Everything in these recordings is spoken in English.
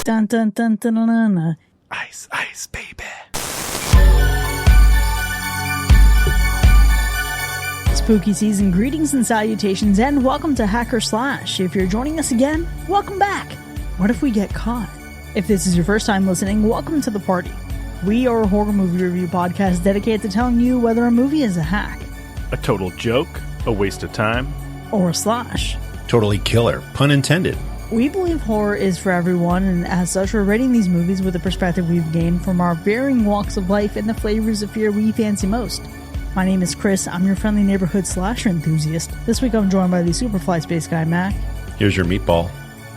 Dun, dun, dun, dun, dun, dun, dun. Ice, ice, baby. Spooky season greetings and salutations, and welcome to Hacker Slash. If you're joining us again, welcome back. What if we get caught? If this is your first time listening, welcome to the party. We are a horror movie review podcast dedicated to telling you whether a movie is a hack, A total joke, a waste of time, or a slash. Totally killer, pun intended. We believe horror is for everyone, and as such, we're rating these movies with the perspective we've gained from our varying walks of life and the flavors of fear we fancy most. My name is Chris. I'm your friendly neighborhood slasher enthusiast. This week I'm joined by the Superfly Space Guy, Mac. Here's your meatball.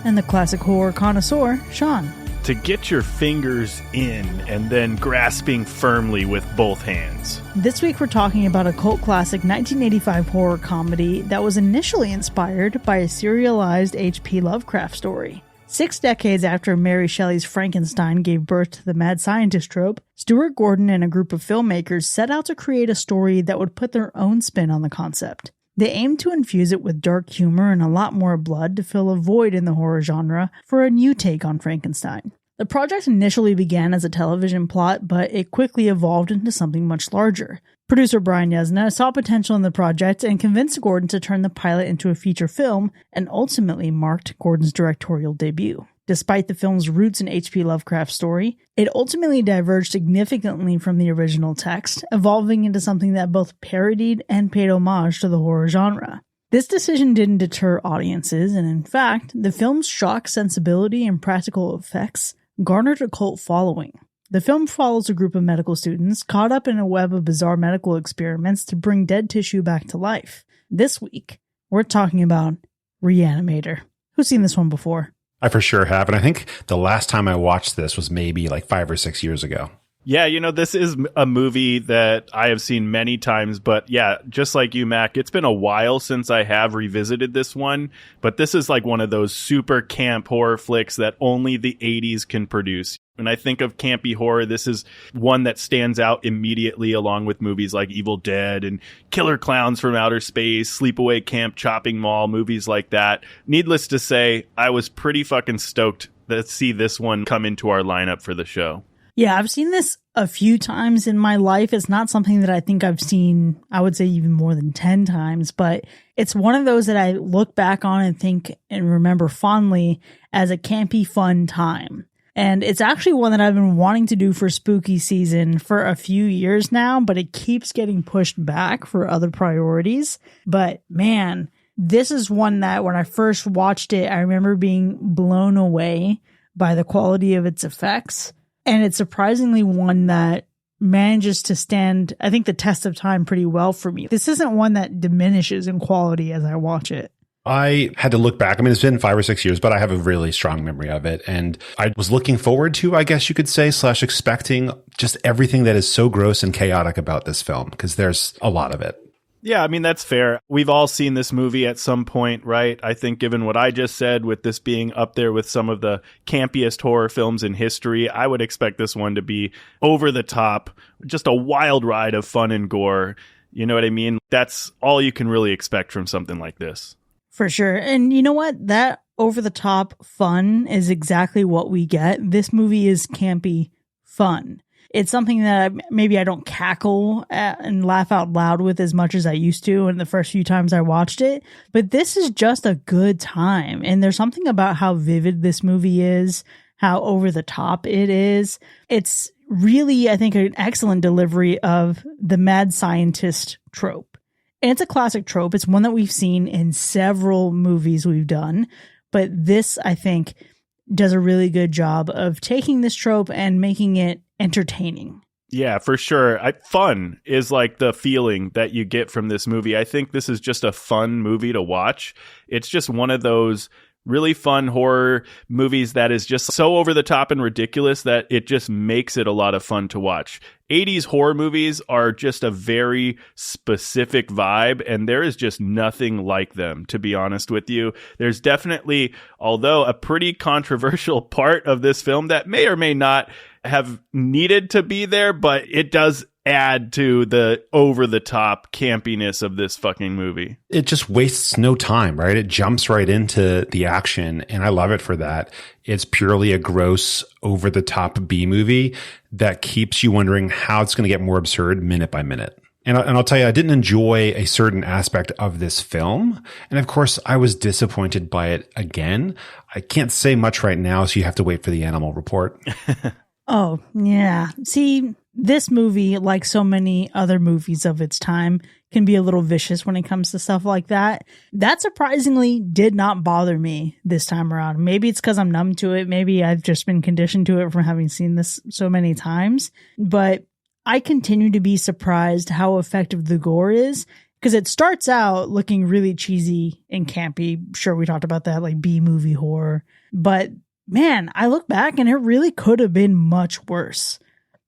And the classic horror connoisseur, Sean. to get your fingers in and then grasping firmly with both hands. This week we're talking about a cult classic 1985 horror comedy that was initially inspired by a serialized H.P. Lovecraft story. 6 decades after Mary Shelley's Frankenstein gave birth to the mad scientist trope, Stuart Gordon and a group of filmmakers set out to create a story that would put their own spin on the concept. They aimed to infuse it with dark humor and a lot more blood to fill a void in the horror genre for a new take on Frankenstein. The project initially began as a television plot, but it quickly evolved into something much larger. Producer Brian Yesna saw potential in the project and convinced Gordon to turn the pilot into a feature film, and ultimately marked Gordon's directorial debut. Despite the film's roots in H.P. Lovecraft's story, it ultimately diverged significantly from the original text, evolving into something that both parodied and paid homage to the horror genre. This decision didn't deter audiences, and in fact, the film's shock sensibility and practical effects garnered a cult following. The film follows a group of medical students caught up in a web of bizarre medical experiments to bring dead tissue back to life. This week, we're talking about Re-Animator. Who's seen this one before? I for sure have. And I think the last time I watched this was maybe like 5 or 6 years ago. Yeah, you know, this is a movie that I have seen many times, but yeah, just like you, Mac, it's been a while since I have revisited this one, but this is like one of those super camp horror flicks that only the 80s can produce. When I think of campy horror, this is one that stands out immediately along with movies like Evil Dead and Killer Clowns from Outer Space, Sleepaway Camp, Chopping Mall, movies like that. Needless to say, I was pretty fucking stoked to see this one come into our lineup for the show. Yeah, I've seen this a few times in my life. It's not something that I think I've seen, I would say even more than 10 times, but it's one of those that I look back on and think and remember fondly as a campy, fun time. And it's actually one that I've been wanting to do for spooky season for a few years now, but it keeps getting pushed back for other priorities. But man, this is one that when I first watched it, I remember being blown away by the quality of its effects. And it's surprisingly one that manages to stand, I think, the test of time pretty well for me. This isn't one that diminishes in quality as I watch it. I had to look back. I mean, it's been 5 or 6 years, but I have a really strong memory of it. And I was looking forward to, I guess you could say, / expecting just everything that is so gross and chaotic about this film, because there's a lot of it. Yeah, I mean, that's fair. We've all seen this movie at some point, right? I think given what I just said, with this being up there with some of the campiest horror films in history, I would expect this one to be over the top, just a wild ride of fun and gore. You know what I mean? That's all you can really expect from something like this. For sure. And you know what? That over-the-top fun is exactly what we get. This movie is campy fun. It's something that maybe I don't cackle at and laugh out loud with as much as I used to in the first few times I watched it. But this is just a good time. And there's something about how vivid this movie is, how over the top it is. It's really, I think, an excellent delivery of the mad scientist trope. And it's a classic trope. It's one that we've seen in several movies we've done. But this, I think, does a really good job of taking this trope and making it entertaining. Yeah, for sure. Fun is like the feeling that you get from this movie. I think this is just a fun movie to watch. It's just one of those really fun horror movies that is just so over the top and ridiculous that it just makes it a lot of fun to watch. 80s horror movies are just a very specific vibe, and there is just nothing like them, to be honest with you. There's definitely, although a pretty controversial part of this film that may or may not have needed to be there, but it does add to the over-the-top campiness of this fucking movie. It just wastes no time, right? It jumps right into the action, and I love it for that. It's purely a gross, over-the-top B movie that keeps you wondering how it's going to get more absurd minute by minute. And I'll tell you, I didn't enjoy a certain aspect of this film. And of course, I was disappointed by it again. I can't say much right now, so you have to wait for the animal report. Oh, yeah. See, this movie, like so many other movies of its time, can be a little vicious when it comes to stuff like that. That surprisingly did not bother me this time around. Maybe it's because I'm numb to it. Maybe I've just been conditioned to it from having seen this so many times. But I continue to be surprised how effective the gore is, because it starts out looking really cheesy and campy. Sure, we talked about that, like B-movie horror. But man, I look back and it really could have been much worse.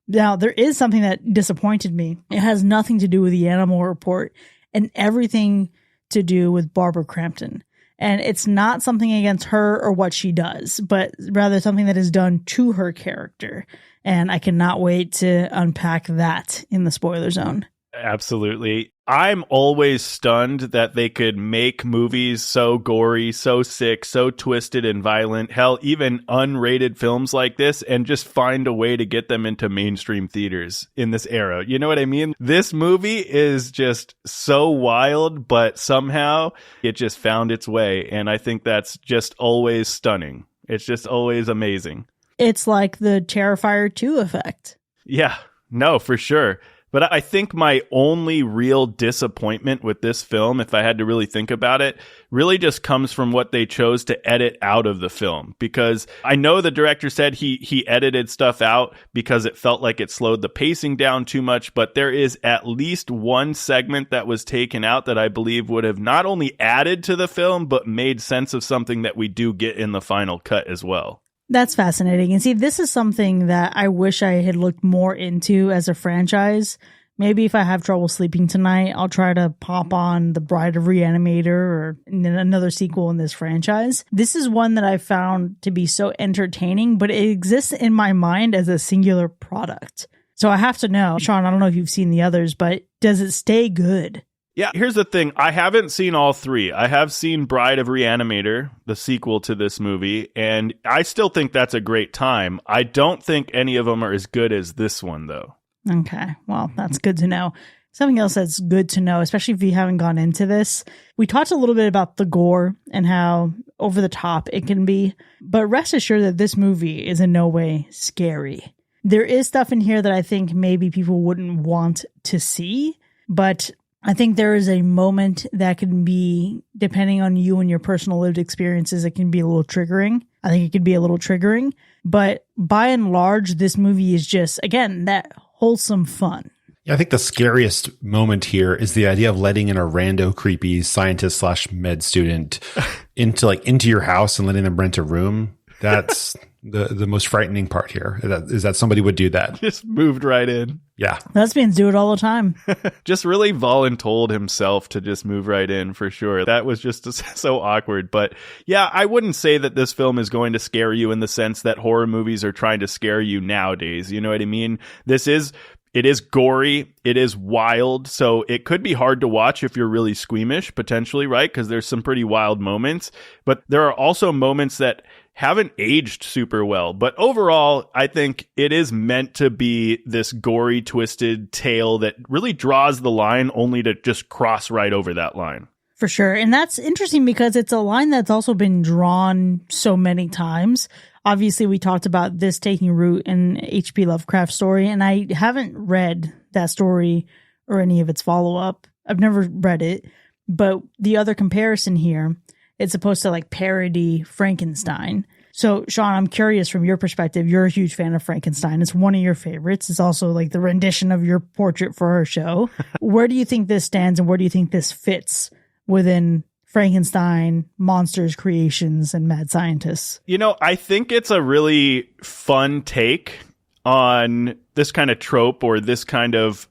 Now, there is something that disappointed me. It has nothing to do with the animal report and everything to do with Barbara Crampton. And it's not something against her or what she does, but rather something that is done to her character. And I cannot wait to unpack that in the spoiler zone. Absolutely. I'm always stunned that they could make movies so gory, so sick, so twisted and violent, hell, even unrated films like this, and just find a way to get them into mainstream theaters in this era. You know what I mean? This movie is just so wild, but somehow it just found its way. And I think that's just always stunning. It's just always amazing. It's like the Terrifier 2 effect. Yeah, no, for sure. But I think my only real disappointment with this film, if I had to really think about it, really just comes from what they chose to edit out of the film. Because I know the director said he edited stuff out because it felt like it slowed the pacing down too much. But there is at least one segment that was taken out that I believe would have not only added to the film, but made sense of something that we do get in the final cut as well. That's fascinating. And see, this is something that I wish I had looked more into as a franchise. Maybe if I have trouble sleeping tonight, I'll try to pop on The Bride of Re-Animator or another sequel in this franchise. This is one that I found to be so entertaining, but it exists in my mind as a singular product. So I have to know, Sean, I don't know if you've seen the others, but does it stay good? Yeah, here's the thing. I haven't seen all three. I have seen Bride of Re-Animator, the sequel to this movie, and I still think that's a great time. I don't think any of them are as good as this one, though. Okay, well, that's good to know. Something else that's good to know, especially if you haven't gone into this, we talked a little bit about the gore and how over the top it can be, but rest assured that this movie is in no way scary. There is stuff in here that I think maybe people wouldn't want to see, but I think there is a moment that can be, depending on you and your personal lived experiences, it can be a little triggering. I think it could be a little triggering. But by and large, this movie is just, again, that wholesome fun. Yeah, I think the scariest moment here is the idea of letting in a rando creepy scientist / med student into your house and letting them rent a room. That's the most frightening part here, is that somebody would do that. Just moved right in. Yeah. Lesbians do it all the time. Just really voluntold himself to just move right in, for sure. That was just so awkward. But yeah, I wouldn't say that this film is going to scare you in the sense that horror movies are trying to scare you nowadays. You know what I mean? It is gory. It is wild. So it could be hard to watch if you're really squeamish, potentially, right? Because there's some pretty wild moments. But there are also moments that haven't aged super well. But overall, I think it is meant to be this gory, twisted tale that really draws the line only to just cross right over that line. For sure. And that's interesting because it's a line that's also been drawn so many times. Obviously, we talked about this taking root in H.P. Lovecraft's story, and I haven't read that story or any of its follow-up. I've never read it. But the other comparison here, it's supposed to like parody Frankenstein. So, Sean, I'm curious from your perspective. You're a huge fan of Frankenstein. It's one of your favorites. It's also like the rendition of your portrait for our show. Where do you think this stands and where do you think this fits within Frankenstein, monsters, creations, and mad scientists? You know, I think it's a really fun take on this kind of trope or this kind of,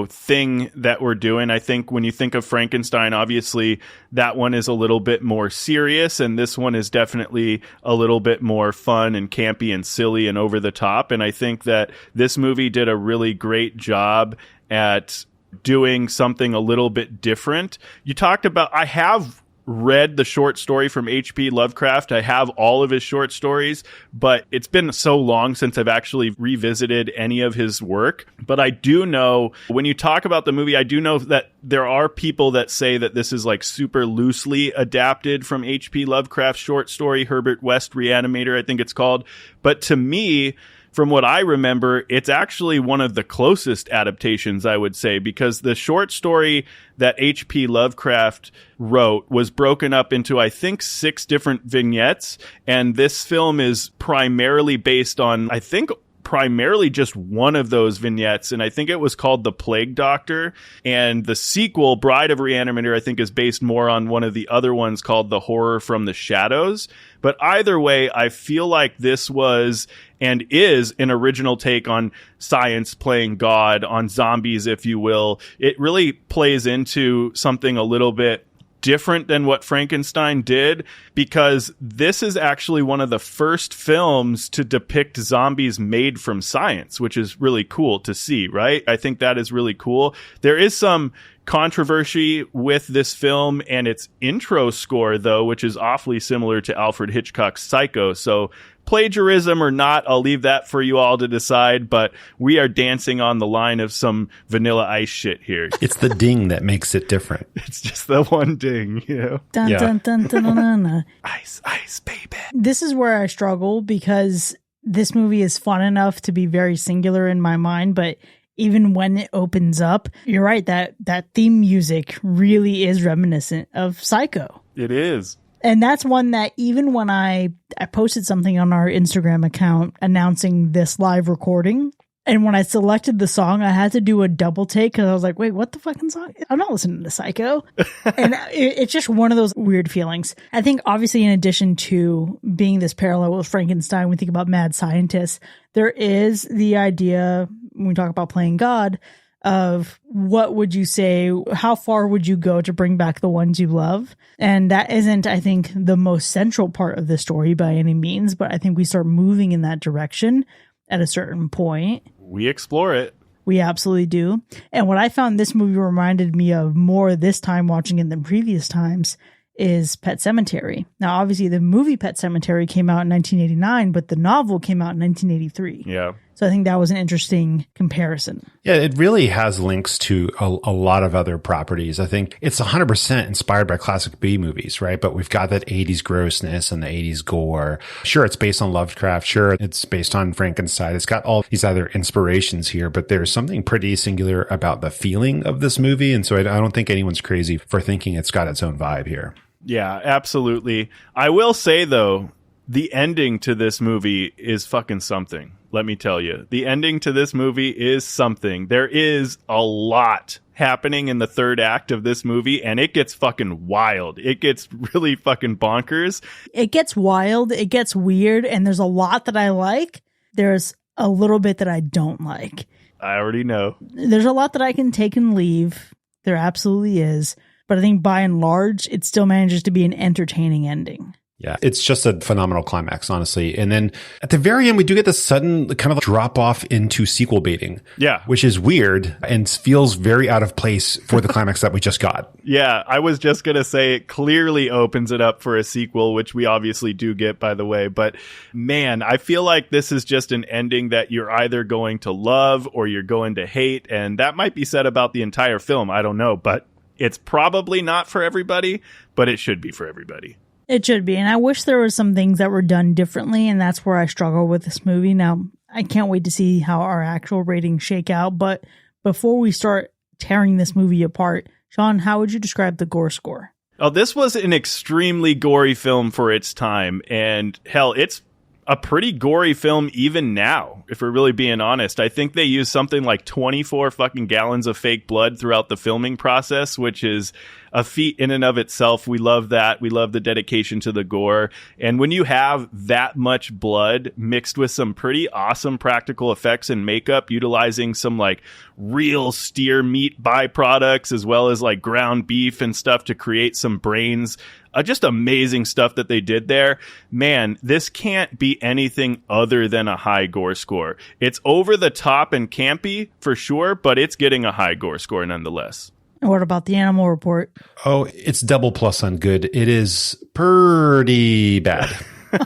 thing that we're doing. I think when you think of Frankenstein, obviously that one is a little bit more serious, and this one is definitely a little bit more fun and campy and silly and over the top. And I think that this movie did a really great job at doing something a little bit different. You talked about, I have read the short story from H.P. Lovecraft. I have all of his short stories, but it's been so long since I've actually revisited any of his work. But I do know, when you talk about the movie, I do know that there are people that say that this is like super loosely adapted from H.P. Lovecraft's short story, Herbert West Re-Animator, I think it's called. But to me, from what I remember, it's actually one of the closest adaptations, I would say, because the short story that H.P. Lovecraft wrote was broken up into, I think, 6 different vignettes. And this film is primarily based on, I think, primarily just one of those vignettes, and I think it was called The Plague Doctor. And the sequel, Bride of Re-Animator, I think is based more on one of the other ones called The Horror from the Shadows. But either way, I feel like this was and is an original take on science playing God, on zombies, if you will. It really plays into something a little bit different than what Frankenstein did, because this is actually one of the first films to depict zombies made from science, which is really cool to see, right? I think that is really cool. There is some controversy with this film and its intro score, though, which is awfully similar to Alfred Hitchcock's Psycho. So plagiarism or not, I'll leave that for you all to decide, but we are dancing on the line of some Vanilla Ice shit here. It's the ding that makes it different. It's just the one ding, Dun, dun, dun, dun, dun, dun, dun. Ice, ice, baby. This is where I struggle, because this movie is fun enough to be very singular in my mind, but even when it opens up, you're right, that theme music really is reminiscent of Psycho. It is. And that's one that even when I posted something on our Instagram account announcing this live recording, and when I selected the song, I had to do a double take because I was like, wait, what the fucking song? I'm not listening to Psycho. And it's just one of those weird feelings. I think obviously in addition to being this parallel with Frankenstein, we think about mad scientists, there is the idea, when we talk about playing God, of what would you say, how far would you go to bring back the ones you love? And that isn't, I think, the most central part of the story by any means, but I think we start moving in that direction at a certain point. We explore it. We absolutely do. And what I found this movie reminded me of more this time watching it than previous times is Pet Sematary. Now, obviously, the movie Pet Sematary came out in 1989, but the novel came out in 1983. Yeah. So I think that was an interesting comparison. Yeah, it really has links to a lot of other properties. I think it's 100% inspired by classic B movies, right? But we've got that 80s grossness and the 80s gore. Sure, it's based on Lovecraft. Sure, it's based on Frankenstein. It's got all these other inspirations here, but there's something pretty singular about the feeling of this movie. And so I don't think anyone's crazy for thinking it's got its own vibe here. Yeah, absolutely. I will say, though, the ending to this movie is fucking something. Let me tell you, the ending to this movie is something. There is a lot happening in the third act of this movie, and it gets fucking wild. It gets really fucking bonkers. It gets wild. It gets weird. And there's a lot that I like. There's a little bit that I don't like. I already know. There's a lot that I can take and leave. There absolutely is. But I think by and large, it still manages to be an entertaining ending. Yeah, it's just a phenomenal climax, honestly. And then at the very end, we do get this sudden kind of drop off into sequel baiting. Yeah. Which is weird and feels very out of place for the climax that we just got. Yeah, I was just going to say it clearly opens it up for a sequel, which we obviously do get, by the way. But man, I feel like this is just an ending that you're either going to love or you're going to hate. And that might be said about the entire film. I don't know, but it's probably not for everybody, but it should be for everybody. It should be. And I wish there were some things that were done differently. And that's where I struggle with this movie. Now, I can't wait to see how our actual ratings shake out. But before we start tearing this movie apart, Sean, how would you describe the gore score? Oh, this was an extremely gory film for its time. And hell, it's a pretty gory film even now, if we're really being honest. I think they used something like 24 fucking gallons of fake blood throughout the filming process, which is a feat in and of itself. We love that. We love the dedication to the gore. And when you have that much blood mixed with some pretty awesome practical effects and makeup, utilizing some like real steer meat byproducts as well as like ground beef and stuff to create some brains, just amazing stuff that they did there. Man, this can't be anything other than a high gore score. It's over the top and campy for sure, but it's getting a high gore score nonetheless. And what about the animal report? Oh, it's double plus on good. It is pretty bad.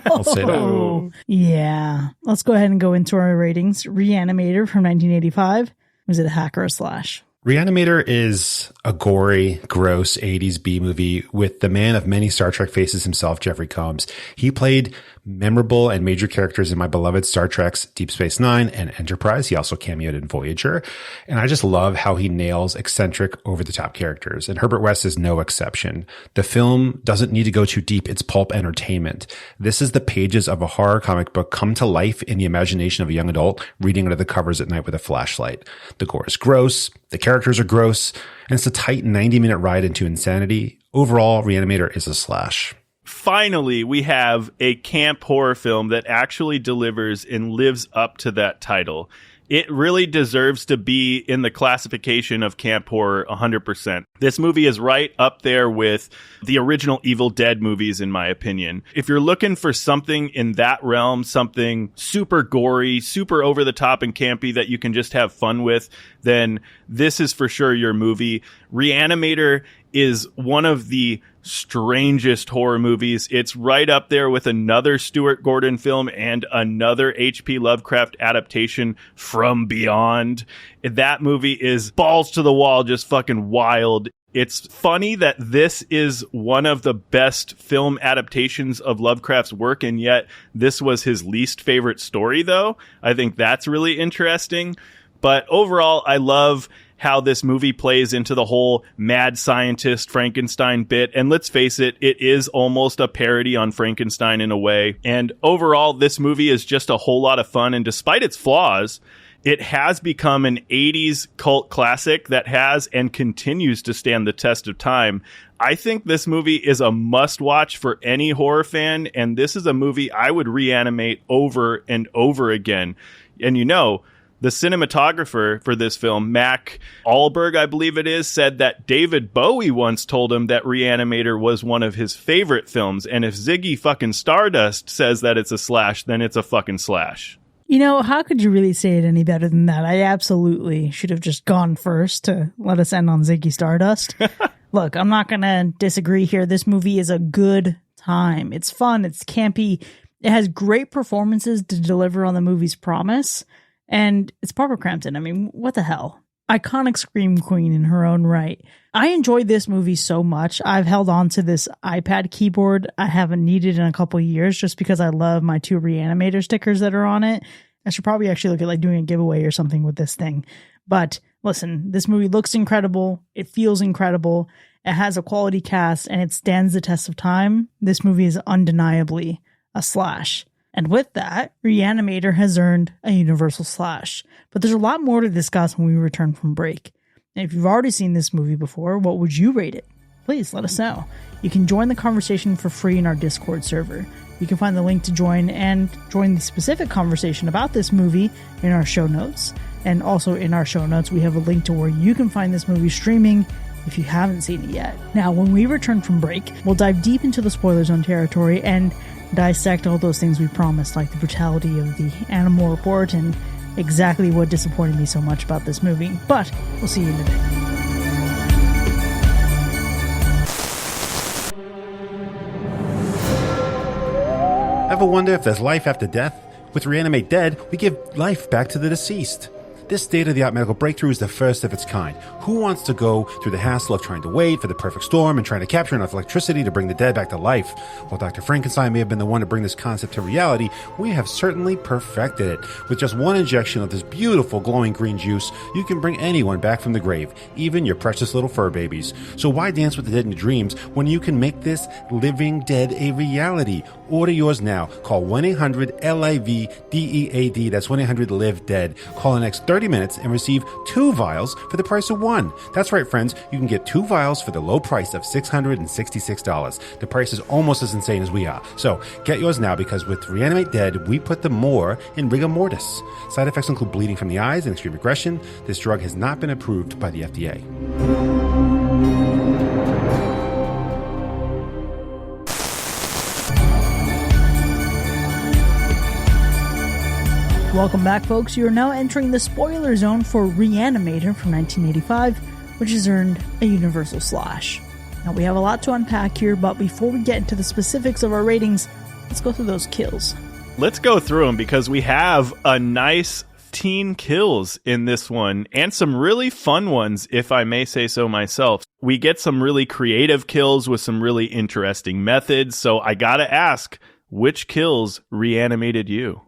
I'll say that. Oh, yeah. Let's go ahead and go into our ratings. Re-Animator from 1985. Was it a hack or a slash? Re-Animator is a gory, gross 80s B movie with the man of many Star Trek faces himself, Jeffrey Combs. He played memorable and major characters in my beloved Star Trek's Deep Space Nine and Enterprise. He also cameoed in Voyager. And I just love how he nails eccentric, over-the-top characters. And Herbert West is no exception. The film doesn't need to go too deep. It's pulp entertainment. This is the pages of a horror comic book come to life in the imagination of a young adult reading under the covers at night with a flashlight. The gore is gross. The characters are gross. And it's a tight 90-minute ride into insanity. Overall, Re-Animator is a slash. Finally, we have a camp horror film that actually delivers and lives up to that title. It really deserves to be in the classification of camp horror 100%. This movie is right up there with the original Evil Dead movies, in my opinion. If you're looking for something in that realm, something super gory, super over the top and campy that you can just have fun with, then this is for sure your movie. Re-Animator is one of the strangest horror movies. It's right up there with another Stuart Gordon film and another H.P. Lovecraft adaptation, From Beyond. That movie is balls to the wall, just fucking wild. It's funny that this is one of the best film adaptations of Lovecraft's work, and yet this was his least favorite story, though. I think that's really interesting. But overall, I love how this movie plays into the whole mad scientist Frankenstein bit. And let's face it, it is almost a parody on Frankenstein in a way. And overall, this movie is just a whole lot of fun. And despite its flaws, it has become an 80s cult classic that has and continues to stand the test of time. I think this movie is a must-watch for any horror fan. And this is a movie I would reanimate over and over again. And you know, the cinematographer for this film, Mac Allberg, I believe it is, said that David Bowie once told him that Re-Animator was one of his favorite films. And if Ziggy fucking Stardust says that it's a slash, then it's a fucking slash. You know, how could you really say it any better than that? I absolutely should have just gone first to let us end on Ziggy Stardust. Look, I'm not going to disagree here. This movie is a good time. It's fun. It's campy. It has great performances to deliver on the movie's promise. And it's Barbara Crampton. I mean, what the hell? Iconic scream queen in her own right. I enjoyed this movie so much. I've held on to this iPad keyboard I haven't needed in a couple of years just because I love my 2 Re-Animator stickers that are on it. I should probably actually look at like doing a giveaway or something with this thing. But listen, this movie looks incredible. It feels incredible. It has a quality cast and it stands the test of time. This movie is undeniably a slash. And with that, Re-Animator has earned a universal slash. But there's a lot more to discuss when we return from break. And if you've already seen this movie before, what would you rate it? Please let us know. You can join the conversation for free in our Discord server. You can find the link to join and join the specific conversation about this movie in our show notes. And also in our show notes, we have a link to where you can find this movie streaming if you haven't seen it yet. Now, when we return from break, we'll dive deep into the spoiler zone territory and dissect all those things we promised, like the brutality of the animal report and exactly what disappointed me so much about this movie. But we'll see you in a bit. Ever wonder if there's life after death? With Re-Animate Dead, we give life back to the deceased. This state-of-the-art medical breakthrough is the first of its kind. Who wants to go through the hassle of trying to wait for the perfect storm and trying to capture enough electricity to bring the dead back to life? While Dr. Frankenstein may have been the one to bring this concept to reality, we have certainly perfected it. With just one injection of this beautiful glowing green juice, you can bring anyone back from the grave, even your precious little fur babies. So why dance with the dead in your dreams when you can make this living dead a reality? Order yours now. Call 1-800-LIVE-DEAD. That's 1-800-LIVE-DEAD. Call the next 30 30 minutes and receive 2 vials for the price of 1. That's right, friends. You can get 2 vials for the low price of $666. The price is almost as insane as we are. So get yours now, because with Re-Animate Dead, we put the more in rigor mortis. Side effects include bleeding from the eyes and extreme aggression. This drug has not been approved by the FDA. Welcome back, folks. You are now entering the spoiler zone for Re-Animator from 1985, which has earned a universal slash. Now, we have a lot to unpack here, but before we get into the specifics of our ratings, let's go through those kills. Let's go through them, because we have a nice teen kills in this one, and some really fun ones, if I may say so myself. We get some really creative kills with some really interesting methods, so I gotta ask, which kills reanimated you?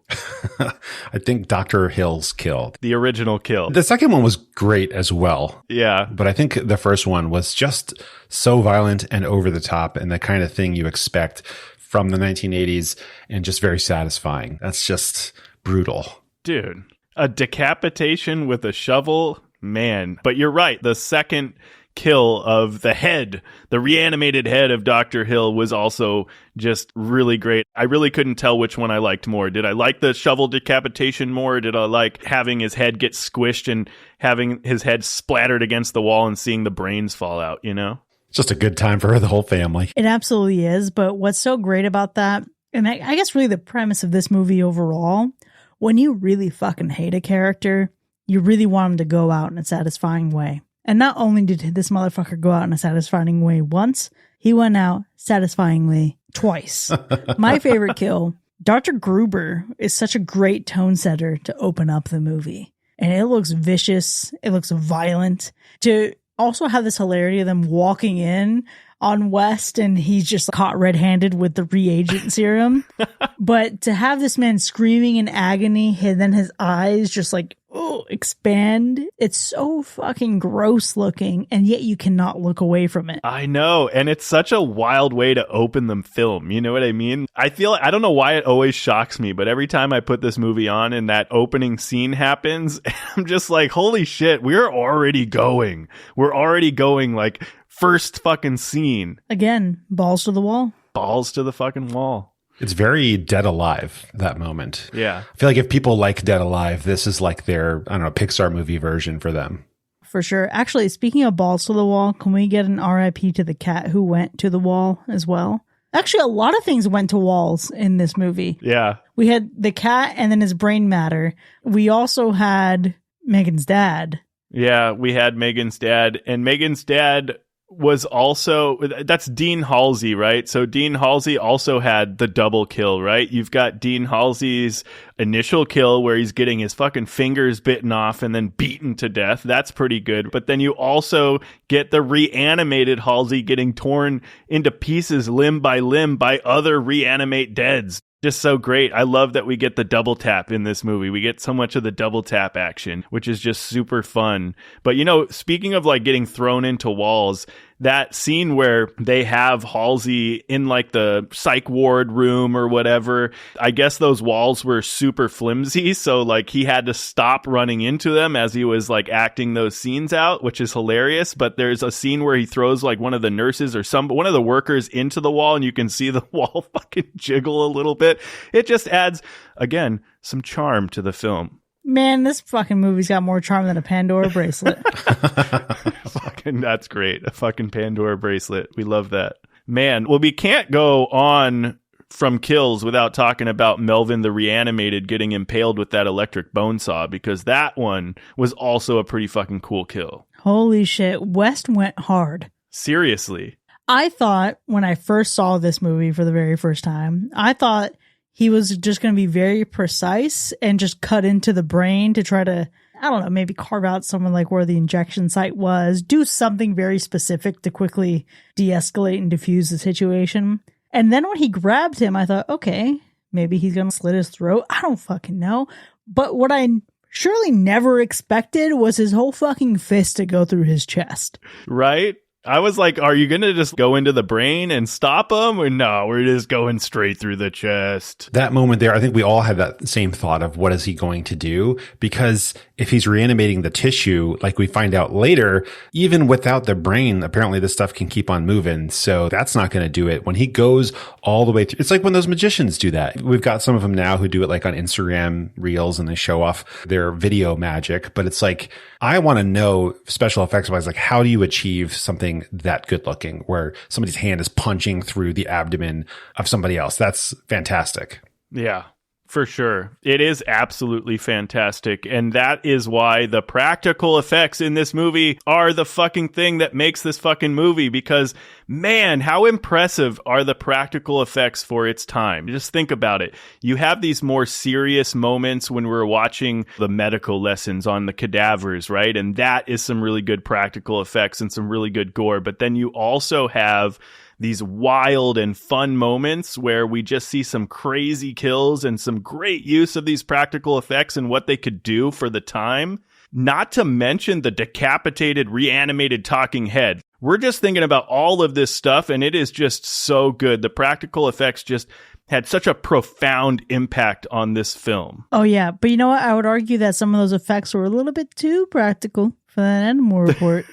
I think Dr. Hill's kill. The original kill. The second one was great as well. Yeah. But I think the first one was just so violent and over the top, and the kind of thing you expect from the 1980s, and just very satisfying. That's just brutal. Dude, a decapitation with a shovel? Man. But you're right. The second kill of the head, the reanimated head of Dr. Hill, was also just really great. I really couldn't tell which one I liked more. Did I like the shovel decapitation more, or did I like having his head get squished and having his head splattered against the wall and seeing the brains fall out, you know? It's just a good time for the whole family. It absolutely is, but what's so great about that, and I guess really the premise of this movie overall, when you really fucking hate a character, you really want him to go out in a satisfying way. And not only did this motherfucker go out in a satisfying way once, he went out satisfyingly twice. My favorite kill, Dr. Gruber is such a great tone setter to open up the movie. And it looks vicious. It looks violent. To also have this hilarity of them walking in on West and he's just caught red-handed with the reagent serum. But to have this man screaming in agony and then his eyes just like, expand. It's so fucking gross looking, and yet you cannot look away from it. I know, and it's such a wild way to open the film. You know what I mean? I don't know why it always shocks me, but every time I put this movie on and that opening scene happens, I'm just like, holy shit, we're already going. We're already going, like, first fucking scene. Again, balls to the wall. Balls to the fucking wall. It's very Dead Alive, that moment. Yeah. I feel like if people like Dead Alive, this is like their, I don't know, Pixar movie version for them. For sure. Actually, speaking of balls to the wall, can we get an RIP to the cat who went to the wall as well? Actually, a lot of things went to walls in this movie. Yeah. We had the cat and then his brain matter. We also had Megan's dad. Yeah, we had Megan's dad. And Megan's dad was also, that's Dean Halsey, right? So Dean Halsey also had the double kill, right? You've got Dean Halsey's initial kill where he's getting his fucking fingers bitten off and then beaten to death. That's pretty good. But then you also get the reanimated Halsey getting torn into pieces limb by other reanimate deads. Just so great. I love that we get the double tap in this movie. We get so much of the double tap action, which is just super fun. But, you know, speaking of like getting thrown into walls, that scene where they have Halsey in like the psych ward room or whatever, I guess those walls were super flimsy. So like he had to stop running into them as he was like acting those scenes out, which is hilarious. But there's a scene where he throws like one of the nurses or one of the workers into the wall and you can see the wall fucking jiggle a little bit. It just adds, again, some charm to the film. Man, this fucking movie's got more charm than a Pandora bracelet. Fucking, that's great. A fucking Pandora bracelet. We love that. Man, well, we can't go on from kills without talking about Melvin the Reanimated getting impaled with that electric bone saw, because that one was also a pretty fucking cool kill. Holy shit. West went hard. Seriously. I thought when I first saw this movie for the very first time, I thought he was just going to be very precise and just cut into the brain to try to, I don't know, maybe carve out someone like where the injection site was, do something very specific to quickly de-escalate and diffuse the situation. And then when he grabbed him, I thought, okay, maybe he's going to slit his throat. I don't fucking know. But what I surely never expected was his whole fucking fist to go through his chest. Right? I was like, are you going to just go into the brain and stop him? Or no, we're just going straight through the chest. That moment there, I think we all had that same thought of what is he going to do? Because if he's reanimating the tissue, like we find out later, even without the brain, apparently this stuff can keep on moving. So that's not going to do it. When he goes all the way through, it's like when those magicians do that. We've got some of them now who do it like on Instagram reels and they show off their video magic. But it's like, I want to know special effects wise, like how do you achieve something that good looking where somebody's hand is punching through the abdomen of somebody else? That's fantastic. Yeah, for sure. It is absolutely fantastic. And that is why the practical effects in this movie are the fucking thing that makes this fucking movie. Because, man, how impressive are the practical effects for its time? Just think about it. You have these more serious moments when we're watching the medical lessons on the cadavers, right? And that is some really good practical effects and some really good gore. But then you also have these wild and fun moments where we just see some crazy kills and some great use of these practical effects and what they could do for the time. Not to mention the decapitated, reanimated talking head. We're just thinking about all of this stuff, and it is just so good. The practical effects just had such a profound impact on this film. Oh, yeah. But you know what? I would argue that some of those effects were a little bit too practical for that animal report.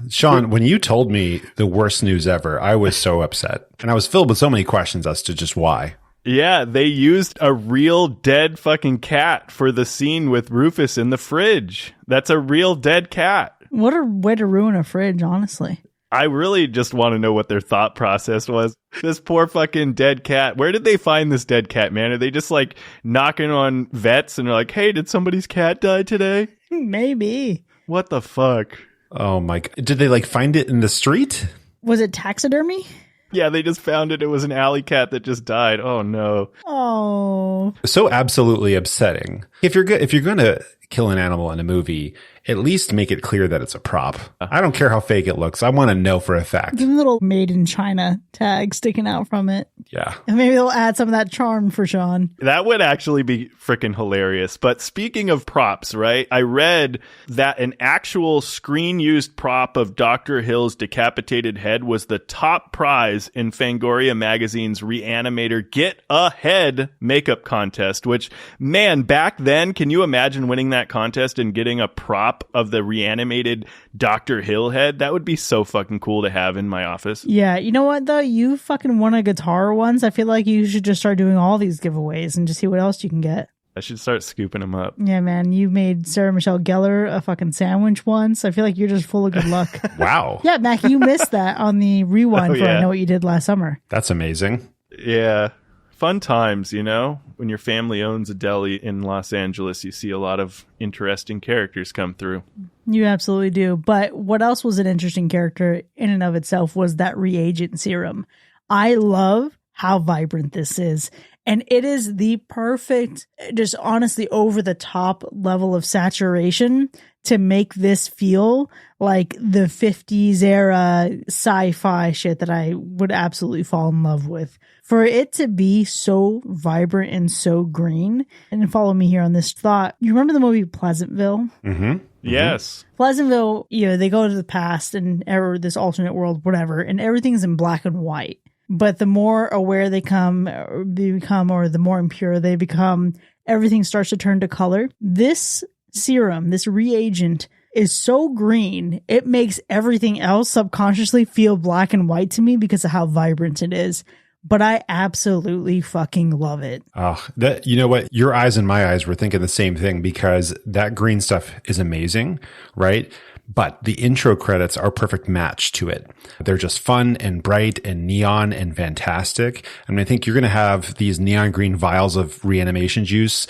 Sean, when you told me the worst news ever, I was so upset. And I was filled with so many questions as to just why. Yeah, they used a real dead fucking cat for the scene with Rufus in the fridge. That's a real dead cat. What a way to ruin a fridge, honestly. I really just want to know what their thought process was. This poor fucking dead cat. Where did they find this dead cat, man? Are they just like knocking on vets and they're like, hey, did somebody's cat die today? Maybe. What the fuck? Oh my God. Did they like find it in the street? Was it taxidermy? Yeah, they just found it. It was an alley cat that just died. Oh no. Oh. So absolutely upsetting. If you're going to kill an animal in a movie, at least make it clear that it's a prop. I don't care how fake it looks. I want to know for a fact. Give a little made in China tag sticking out from it. Yeah. And maybe they'll add some of that charm for Sean. That would actually be freaking hilarious. But speaking of props, right? I read that an actual screen-used prop of Dr. Hill's decapitated head was the top prize in Fangoria magazine's Re-Animator Get Ahead makeup contest, which, man, back then, can you imagine winning that contest and getting a prop of the reanimated Dr. Hill head? That would be so fucking cool to have in my office. Yeah, you know what though? You fucking won a guitar once. I feel like you should just start doing all these giveaways and just see what else you can get. I should start scooping them up. Yeah, man. You made Sarah Michelle Gellar a fucking sandwich once. I feel like you're just full of good luck. Wow. Yeah, Mac, you missed that on the rewind Oh, for I Know What You Did Last Summer. That's amazing. Yeah. Fun times, you know? When your family owns a deli in Los Angeles, you see a lot of interesting characters come through. You absolutely do. But what else was an interesting character in and of itself was that reagent serum. I love how vibrant this is. And it is the perfect, just honestly over the top level of saturation to make this feel like the 50s era sci-fi shit that I would absolutely fall in love with. For it to be so vibrant and so green, and follow me here on this thought, you remember the movie Pleasantville? Mm-hmm. Yes. Pleasantville, you know, they go to the past and this alternate world, whatever, and everything's in black and white. But the more aware they become, or the more impure they become, everything starts to turn to color. This serum, this reagent, is so green, it makes everything else subconsciously feel black and white to me because of how vibrant it is. But I absolutely fucking love it. Oh, that, you know what? Your eyes and my eyes were thinking the same thing because that green stuff is amazing, right? But the intro credits are a perfect match to it. They're just fun and bright and neon and fantastic. I mean, I think you're going to have these neon green vials of reanimation juice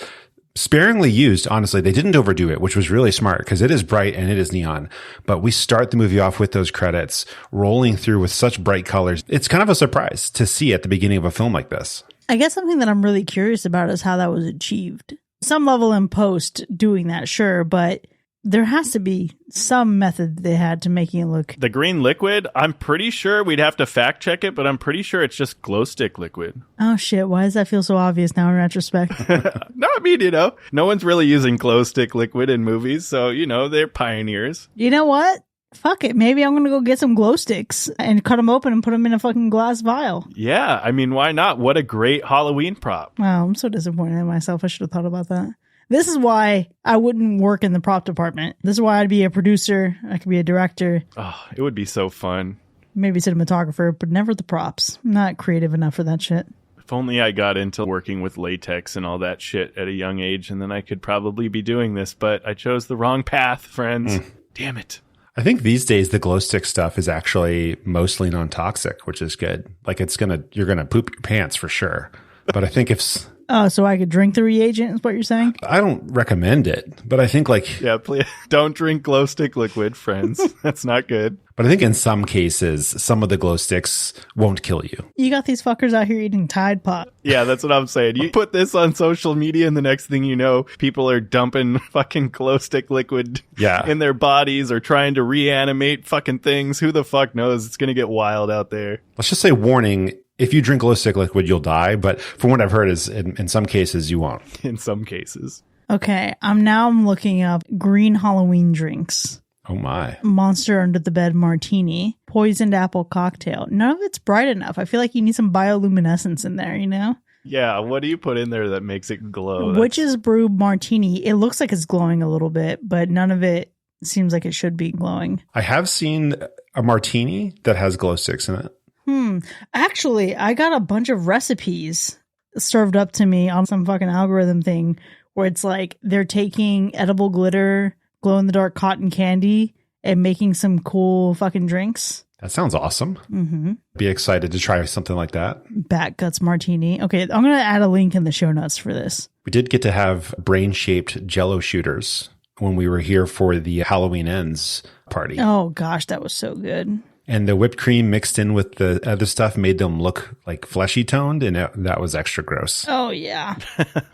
sparingly used. Honestly, they didn't overdo it, which was really smart because it is bright and it is neon. But we start the movie off with those credits rolling through with such bright colors. It's kind of a surprise to see at the beginning of a film like this. I guess something that I'm really curious about is how that was achieved. Some level in post doing that, sure, but there has to be some method they had to making it look. The green liquid, I'm pretty sure we'd have to fact check it, but I'm pretty sure it's just glow stick liquid. Oh shit, why does that feel so obvious now in retrospect? No, I mean, you know, no one's really using glow stick liquid in movies, so, you know, they're pioneers. You know what? fuck it. Maybe I'm going to go get some glow sticks and cut them open and put them in a fucking glass vial. Yeah, I mean, why not? What a great Halloween prop. Wow, I'm so disappointed in myself. I should have thought about that. This is why I wouldn't work in the prop department. This is why I'd be a producer. I could be a director. Oh, it would be so fun. Maybe cinematographer, but never the props. I'm not creative enough for that shit. If only I got into working with latex and all that shit at a young age, and then I could probably be doing this, but I chose the wrong path, friends. Damn it. I think these days the glow stick stuff is actually mostly non-toxic, which is good. Like you're gonna poop your pants for sure. But I think if... Oh, so I could drink the reagent is what you're saying? I don't recommend it, but I think Yeah, please don't drink glow stick liquid, friends. That's not good. But I think in some cases, some of the glow sticks won't kill you. You got these fuckers out here eating Tide Pod. Yeah, that's what I'm saying. You put this on social media and the next thing you know, people are dumping fucking glow stick liquid in their bodies or trying to reanimate fucking things. Who the fuck knows? It's going to get wild out there. Let's just say warning. If you drink glow stick liquid, you'll die. But from what I've heard is in some cases, you won't. In some cases. Okay, I'm looking up green Halloween drinks. Oh my. Monster under the bed martini, poisoned apple cocktail. None of it's bright enough. I feel like you need some bioluminescence in there, you know? Yeah, what do you put in there that makes it glow? Witch's brew martini. It looks like it's glowing a little bit, but none of it seems like it should be glowing. I have seen a martini that has glow sticks in it. Actually, I got a bunch of recipes served up to me on some fucking algorithm thing where it's like they're taking edible glitter, glow-in-the-dark cotton candy, and making some cool fucking drinks. That sounds awesome. Mm-hmm. Be excited to try something like that. Bat guts martini. Okay, I'm going to add a link in the show notes for this. We did get to have brain-shaped Jell-O shooters when we were here for the Halloween Ends party. Oh gosh, that was so good. And the whipped cream mixed in with the other stuff made them look like fleshy toned, and that was extra gross. Oh, yeah.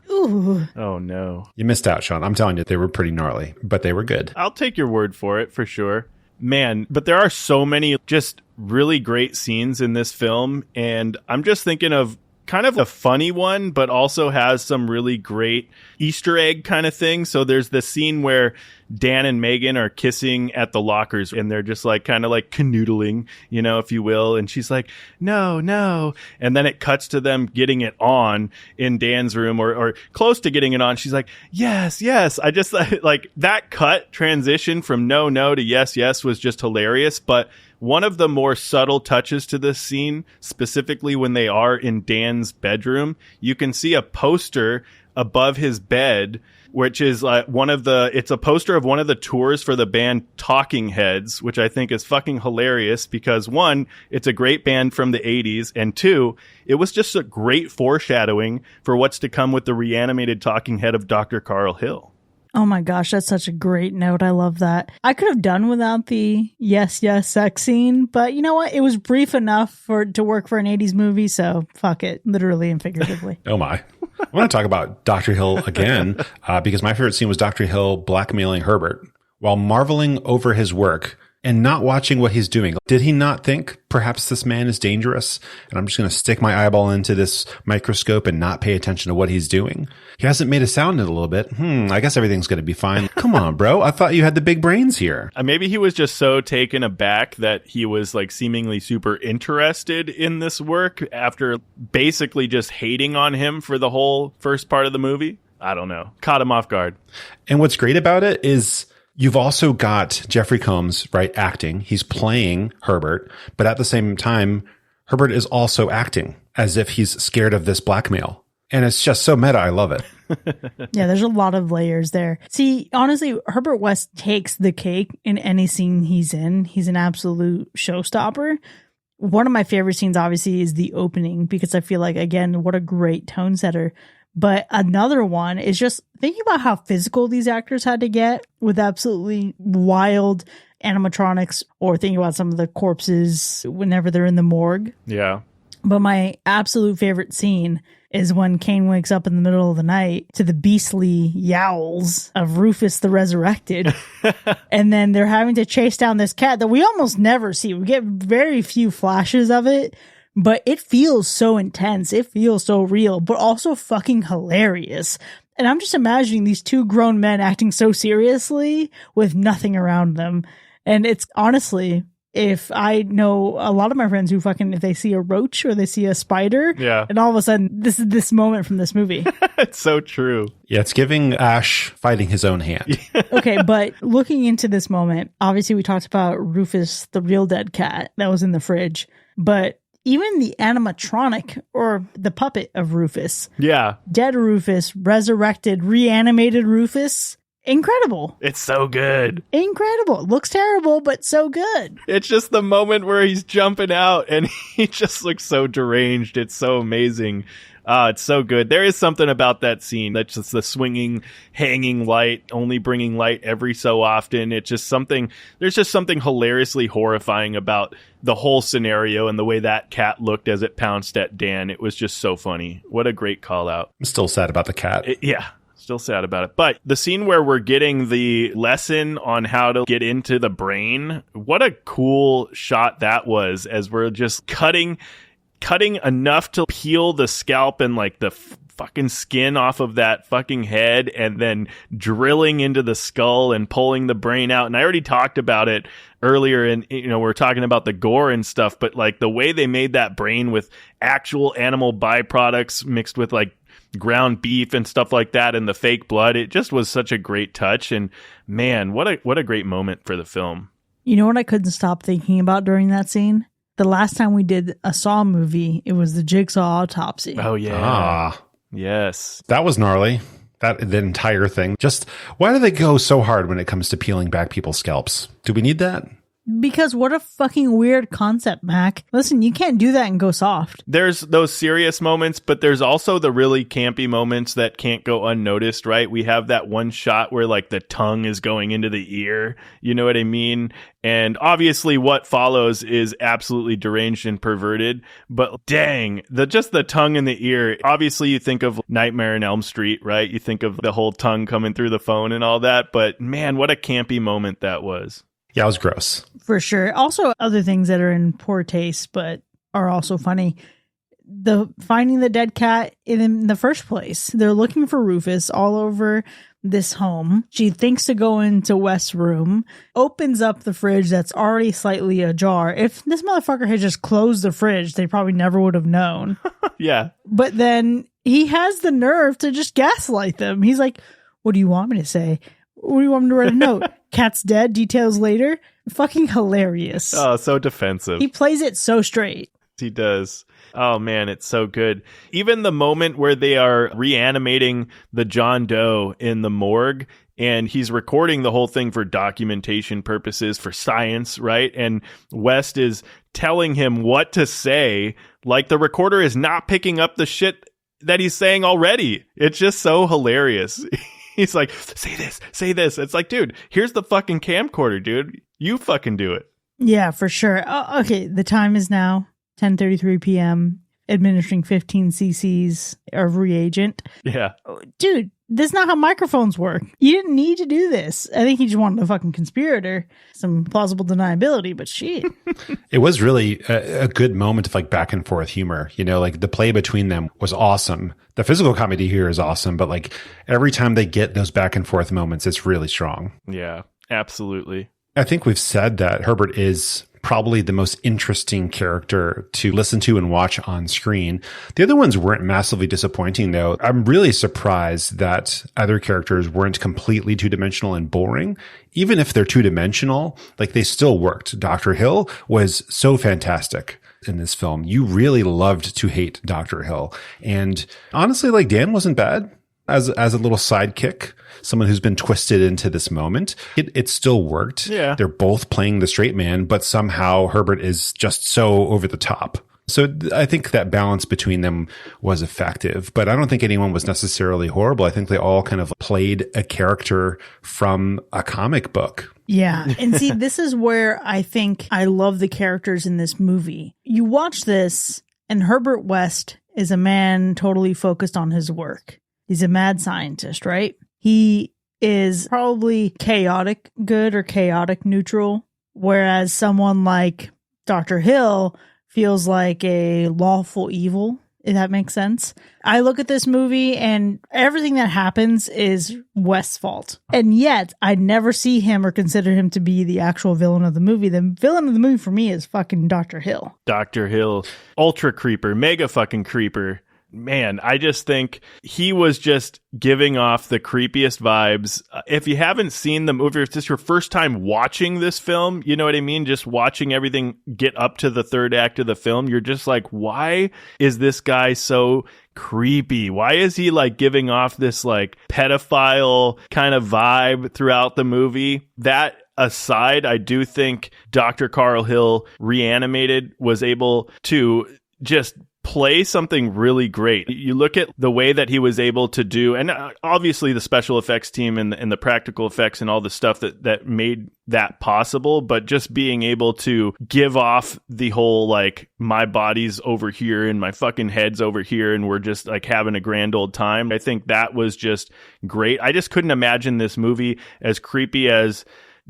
Ooh. Oh, no. You missed out, Sean. I'm telling you, they were pretty gnarly, but they were good. I'll take your word for it, for sure. Man, but there are so many just really great scenes in this film, and I'm just thinking of kind of a funny one, but also has some really great Easter egg kind of thing. So there's the scene where Dan and Megan are kissing at the lockers and they're just like kind of like canoodling, you know, if you will. And she's like, no, no. And then it cuts to them getting it on in Dan's room or close to getting it on. She's like, yes, yes. I just like that cut transition from no, no to yes, yes was just hilarious. But one of the more subtle touches to this scene, specifically when they are in Dan's bedroom, you can see a poster above his bed, which is it's a poster of one of the tours for the band Talking Heads, which I think is fucking hilarious because one, it's a great band from the 80s, and two, it was just a great foreshadowing for what's to come with the reanimated talking head of Dr. Carl Hill. Oh my gosh, that's such a great note. I love that. I could have done without the yes, yes sex scene, but you know what? It was brief enough to work for an 80s movie, so fuck it, literally and figuratively. Oh my. I want to talk about Dr. Hill again, because my favorite scene was Dr. Hill blackmailing Herbert while marveling over his work and not watching what he's doing. Did he not think perhaps this man is dangerous and I'm just going to stick my eyeball into this microscope and not pay attention to what he's doing? He hasn't made a sound in a little bit. I guess everything's going to be fine. Come on, bro. I thought you had the big brains here. Maybe he was just so taken aback that he was like seemingly super interested in this work after basically just hating on him for the whole first part of the movie. I don't know. Caught him off guard. And what's great about it is you've also got Jeffrey Combs, right, acting. He's playing Herbert, but at the same time, Herbert is also acting as if he's scared of this blackmail. And it's just so meta. I love it. Yeah, there's a lot of layers there. See, honestly, Herbert West takes the cake in any scene he's in. He's an absolute showstopper. One of my favorite scenes, obviously, is the opening because I feel like, again, what a great tone setter. But another one is just thinking about how physical these actors had to get with absolutely wild animatronics, or thinking about some of the corpses whenever they're in the morgue. Yeah. But my absolute favorite scene is when Kane wakes up in the middle of the night to the beastly yowls of Rufus the Resurrected. And then they're having to chase down this cat that we almost never see. We get very few flashes of it, but it feels so intense. It feels so real, but also fucking hilarious. And I'm just imagining these two grown men acting so seriously with nothing around them. And it's honestly, if I know a lot of my friends who fucking, if they see a roach or they see a spider, Yeah. and all of a sudden, this is this moment from this movie. It's so true. Yeah, it's giving Ash fighting his own hand. Okay, but looking into this moment, obviously we talked about Rufus, the real dead cat that was in the fridge, but even the animatronic or the puppet of Rufus, Yeah. dead Rufus, resurrected, reanimated Rufus, incredible. It's so good. Incredible. Looks terrible, but so good. It's just the moment where he's jumping out and he just looks so deranged. It's so amazing. It's so good. There is something about that scene. That's just the swinging, hanging light, only bringing light every so often. It's just something, there's just something hilariously horrifying about the whole scenario and the way that cat looked as it pounced at Dan. It was just so funny. What a great call out. I'm still sad about the cat. Yeah. Still sad about it. But the scene where we're getting the lesson on how to get into the brain, what a cool shot that was, as we're just cutting enough to peel the scalp and like the fucking skin off of that fucking head, and then drilling into the skull and pulling the brain out. And I already talked about it earlier, and we're talking about the gore and stuff, but like the way they made that brain with actual animal byproducts mixed with like ground beef and stuff like that, and the fake blood, it just was such a great touch. And man, what a great moment for the film. You know what I couldn't stop thinking about during that scene? The last time we did a Saw movie, it was the Jigsaw autopsy. Oh yeah. Yes. That was gnarly. The entire thing. Just why do they go so hard when it comes to peeling back people's scalps? Do we need that? Because what a fucking weird concept, Mac. Listen, you can't do that and go soft. There's those serious moments, but there's also the really campy moments that can't go unnoticed, right? We have that one shot where like the tongue is going into the ear. You know what I mean? And obviously what follows is absolutely deranged and perverted, but dang, just the tongue in the ear. Obviously you think of Nightmare on Elm Street, right? You think of the whole tongue coming through the phone and all that, but man, what a campy moment that was. Yeah, it was gross. For sure. Also, other things that are in poor taste, but are also funny. The finding the dead cat in the first place. They're looking for Rufus all over this home. She thinks to go into West's room, opens up the fridge that's already slightly ajar. If this motherfucker had just closed the fridge, they probably never would have known. Yeah. But then he has the nerve to just gaslight them. He's like, what do you want me to say? What do you want me to write a note? Cat's dead, details later. Fucking hilarious. Oh, so defensive. He plays it so straight. He does. Oh man, it's so good. Even the moment where they are reanimating the John Doe in the morgue, and he's recording the whole thing for documentation purposes, for science, right? And West is telling him what to say, like the recorder is not picking up the shit that he's saying already. It's just so hilarious. He's like, say this, say this. It's like, dude, here's the fucking camcorder, dude. You fucking do it. Yeah, for sure. Okay, the time is now 10:33 p.m. Administering 15 cc's of reagent. Yeah. Dude, this is not how microphones work. You didn't need to do this. I think he just wanted a fucking conspirator. Some plausible deniability, but shit. It was really a good moment of like back and forth humor. Like the play between them was awesome. The physical comedy here is awesome, but like every time they get those back and forth moments, it's really strong. Yeah, absolutely. I think we've said that Herbert is probably the most interesting character to listen to and watch on screen. The other ones weren't massively disappointing, though. I'm really surprised that other characters weren't completely two-dimensional and boring. Even if they're two-dimensional, like they still worked. Dr. Hill was so fantastic in this film. You really loved to hate Dr. Hill. And honestly, like Dan wasn't bad as a little sidekick. Someone who's been twisted into this moment. It still worked. Yeah. They're both playing the straight man, but somehow Herbert is just so over the top. So I think that balance between them was effective, but I don't think anyone was necessarily horrible. I think they all kind of played a character from a comic book. Yeah. And see, this is where I think I love the characters in this movie. You watch this and Herbert West is a man totally focused on his work. He's a mad scientist, right? He is probably chaotic good or chaotic neutral, whereas someone like Dr. Hill feels like a lawful evil if that makes sense. I look at this movie and everything that happens is West's fault. And yet I never see him or consider him to be the actual villain of the movie. The villain of the movie for me is fucking Dr. Hill. Dr. Hill, ultra creeper, mega fucking creeper. Man, I just think he was just giving off the creepiest vibes. If you haven't seen the movie, if it's your first time watching this film, you know what I mean? Just watching everything get up to the third act of the film, you're just like, why is this guy so creepy? Why is he like giving off this like pedophile kind of vibe throughout the movie? That aside, I do think Dr. Carl Hill, Re-Animated, was able to just play something really great. You look at the way that he was able to do, and obviously the special effects team and the practical effects and all the stuff that made that possible, but just being able to give off the whole like, my body's over here and my fucking head's over here and we're just like having a grand old time. I think that was just great. I just couldn't imagine this movie as creepy as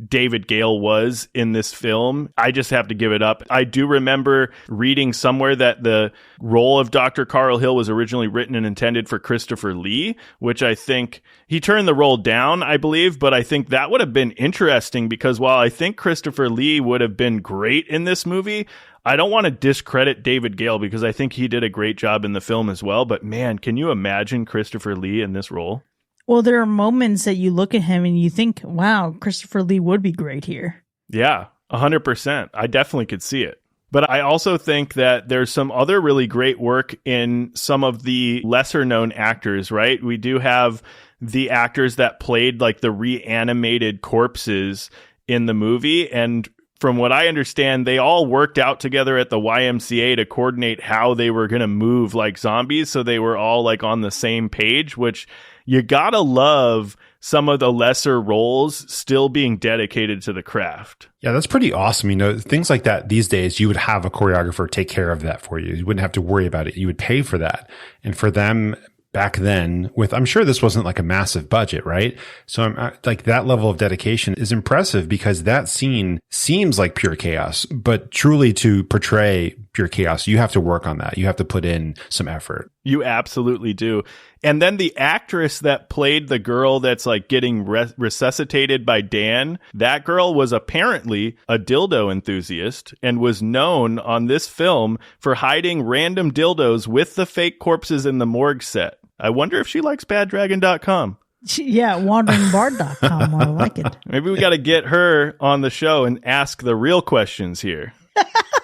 David Gale was in this film. I just have to give it up. I do remember reading somewhere that the role of Dr. Carl Hill was originally written and intended for Christopher Lee, which I think he turned the role down, I believe, but I think that would have been interesting because while I think Christopher Lee would have been great in this movie, I don't want to discredit David Gale because I think he did a great job in the film as well. But man, can you imagine Christopher Lee in this role? Well, there are moments that you look at him and you think, wow, Christopher Lee would be great here. Yeah, 100%. I definitely could see it. But I also think that there's some other really great work in some of the lesser known actors, right? We do have the actors that played like the reanimated corpses in the movie. And from what I understand, they all worked out together at the YMCA to coordinate how they were going to move like zombies. So they were all like on the same page, which you gotta love some of the lesser roles still being dedicated to the craft. Yeah, that's pretty awesome. You know, things like that these days, you would have a choreographer take care of that for you. You wouldn't have to worry about it. You would pay for that. And for them back then, I'm sure this wasn't like a massive budget, right? So I'm like, that level of dedication is impressive because that scene seems like pure chaos, but truly to portray pure chaos, you have to work on that. You have to put in some effort. You absolutely do. And then the actress that played the girl that's like getting resuscitated by Dan, that girl was apparently a dildo enthusiast and was known on this film for hiding random dildos with the fake corpses in the morgue set. I wonder if she likes baddragon.com. Yeah, wanderingbard.com. More like it. Maybe we got to get her on the show and ask the real questions here.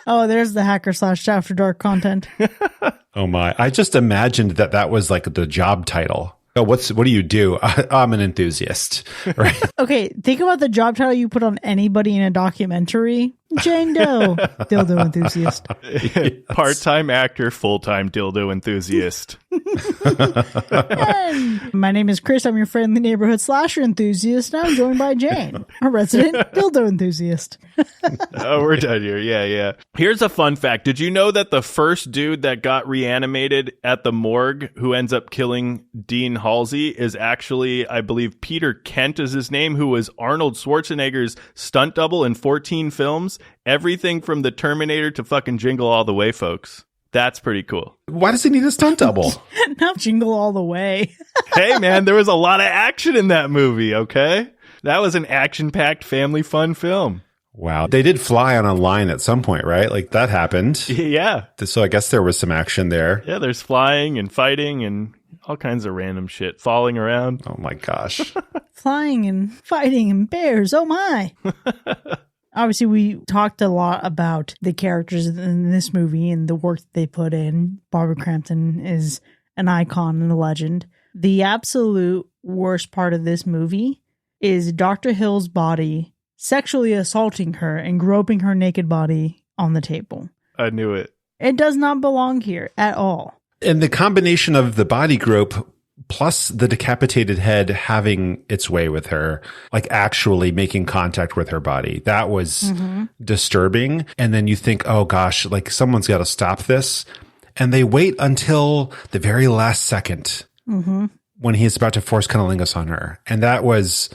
Oh, there's the hacker/after dark content. Oh my. I just imagined that was like the job title. Oh, what do you do? I'm an enthusiast. Right? Okay, think about the job title you put on anybody in a documentary. Jane Doe, dildo enthusiast. Yes. Part-time actor, full-time dildo enthusiast. My name is Chris. I'm your friendly neighborhood slasher enthusiast. And I'm joined by Jane, a resident dildo enthusiast. Oh, we're done here. Yeah. Here's a fun fact. Did you know that the first dude that got reanimated at the morgue who ends up killing Dean Halsey is actually, I believe, Peter Kent is his name, who was Arnold Schwarzenegger's stunt double in 14 films? Everything from the Terminator to fucking Jingle All the Way, folks. That's pretty cool. Why does he need a stunt double? Not Jingle All the Way. Hey, man, there was a lot of action in that movie, okay? That was an action-packed family fun film. Wow. They did fly on a line at some point, right? Like that happened. Yeah. So I guess there was some action there. Yeah, there's flying and fighting and all kinds of random shit. Falling around. Oh my gosh. Flying and fighting and bears. Oh my. Obviously, we talked a lot about the characters in this movie and the work that they put in. Barbara Crampton is an icon and a legend. The absolute worst part of this movie is Dr. Hill's body sexually assaulting her and groping her naked body on the table. I knew it. It does not belong here at all. And the combination of the body grope plus the decapitated head having its way with her, like actually making contact with her body, that was disturbing. And then you think, oh gosh, like someone's got to stop this. And they wait until the very last second when he's about to force cunnilingus on her. And that was,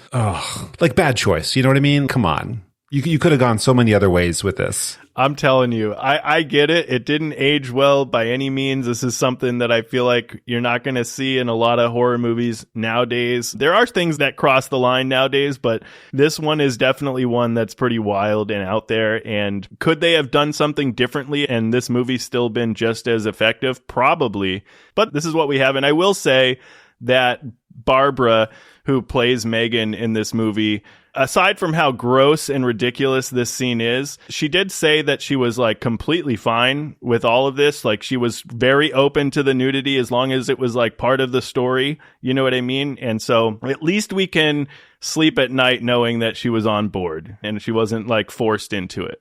like bad choice. You know what I mean? Come on. You could have gone so many other ways with this. I'm telling you, I get it. It didn't age well by any means. This is something that I feel like you're not going to see in a lot of horror movies nowadays. There are things that cross the line nowadays, but this one is definitely one that's pretty wild and out there. And could they have done something differently and this movie still been just as effective? Probably. But this is what we have. And I will say that Barbara, who plays Megan in this movie, aside from how gross and ridiculous this scene is, she did say that she was like completely fine with all of this. Like she was very open to the nudity as long as it was like part of the story. You know what I mean? And so at least we can sleep at night knowing that she was on board and she wasn't like forced into it.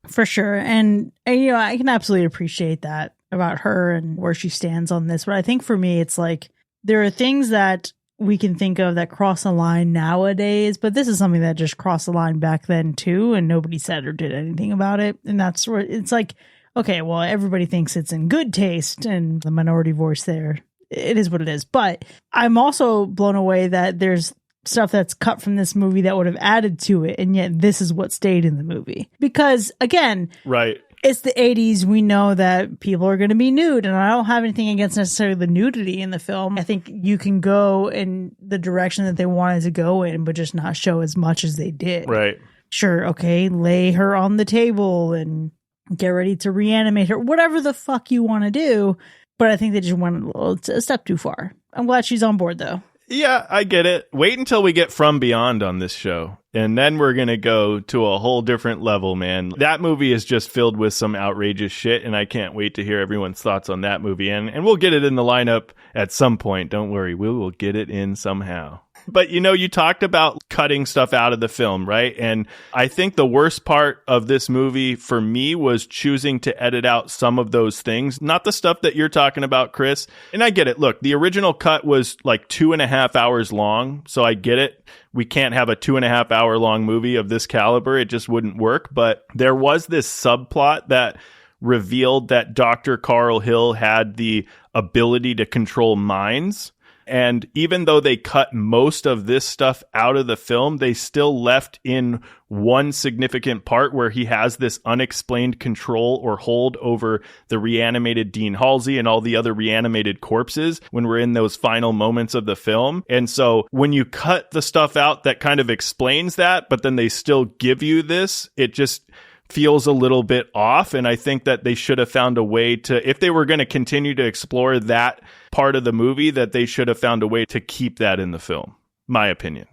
For sure. And you know, I can absolutely appreciate that about her and where she stands on this. But I think for me, it's like there are things that we can think of that cross a line nowadays, but this is something that just crossed the line back then too, and nobody said or did anything about it. And that's where it's like, okay, well, everybody thinks it's in good taste and the minority voice there. It is what it is. But I'm also blown away that there's stuff that's cut from this movie that would have added to it, and yet this is what stayed in the movie. Because again, right. It's the 80s. We know that people are going to be nude, and I don't have anything against necessarily the nudity in the film. I think you can go in the direction that they wanted to go in, but just not show as much as they did. Right. Sure, okay, lay her on the table and get ready to reanimate her, whatever the fuck you want to do. But I think they just went a step too far. I'm glad she's on board, though. Yeah, I get it. Wait until we get From Beyond on this show. And then we're going to go to a whole different level, man. That movie is just filled with some outrageous shit, and I can't wait to hear everyone's thoughts on that movie. And we'll get it in the lineup at some point. Don't worry, we will get it in somehow. But, you know, you talked about cutting stuff out of the film, right? And I think the worst part of this movie for me was choosing to edit out some of those things, not the stuff that you're talking about, Chris. And I get it. Look, the original cut was like 2.5 hours long. So I get it. We can't have a 2.5 hour long movie of this caliber. It just wouldn't work. But there was this subplot that revealed that Dr. Carl Hill had the ability to control minds. And even though they cut most of this stuff out of the film, they still left in one significant part where he has this unexplained control or hold over the reanimated Dean Halsey and all the other reanimated corpses when we're in those final moments of the film. And so when you cut the stuff out that kind of explains that, but then they still give you this, it just feels a little bit off. And I think that they should have found a way to, if they were going to continue to explore that part of the movie, that they should have found a way to keep that in the film. My opinion.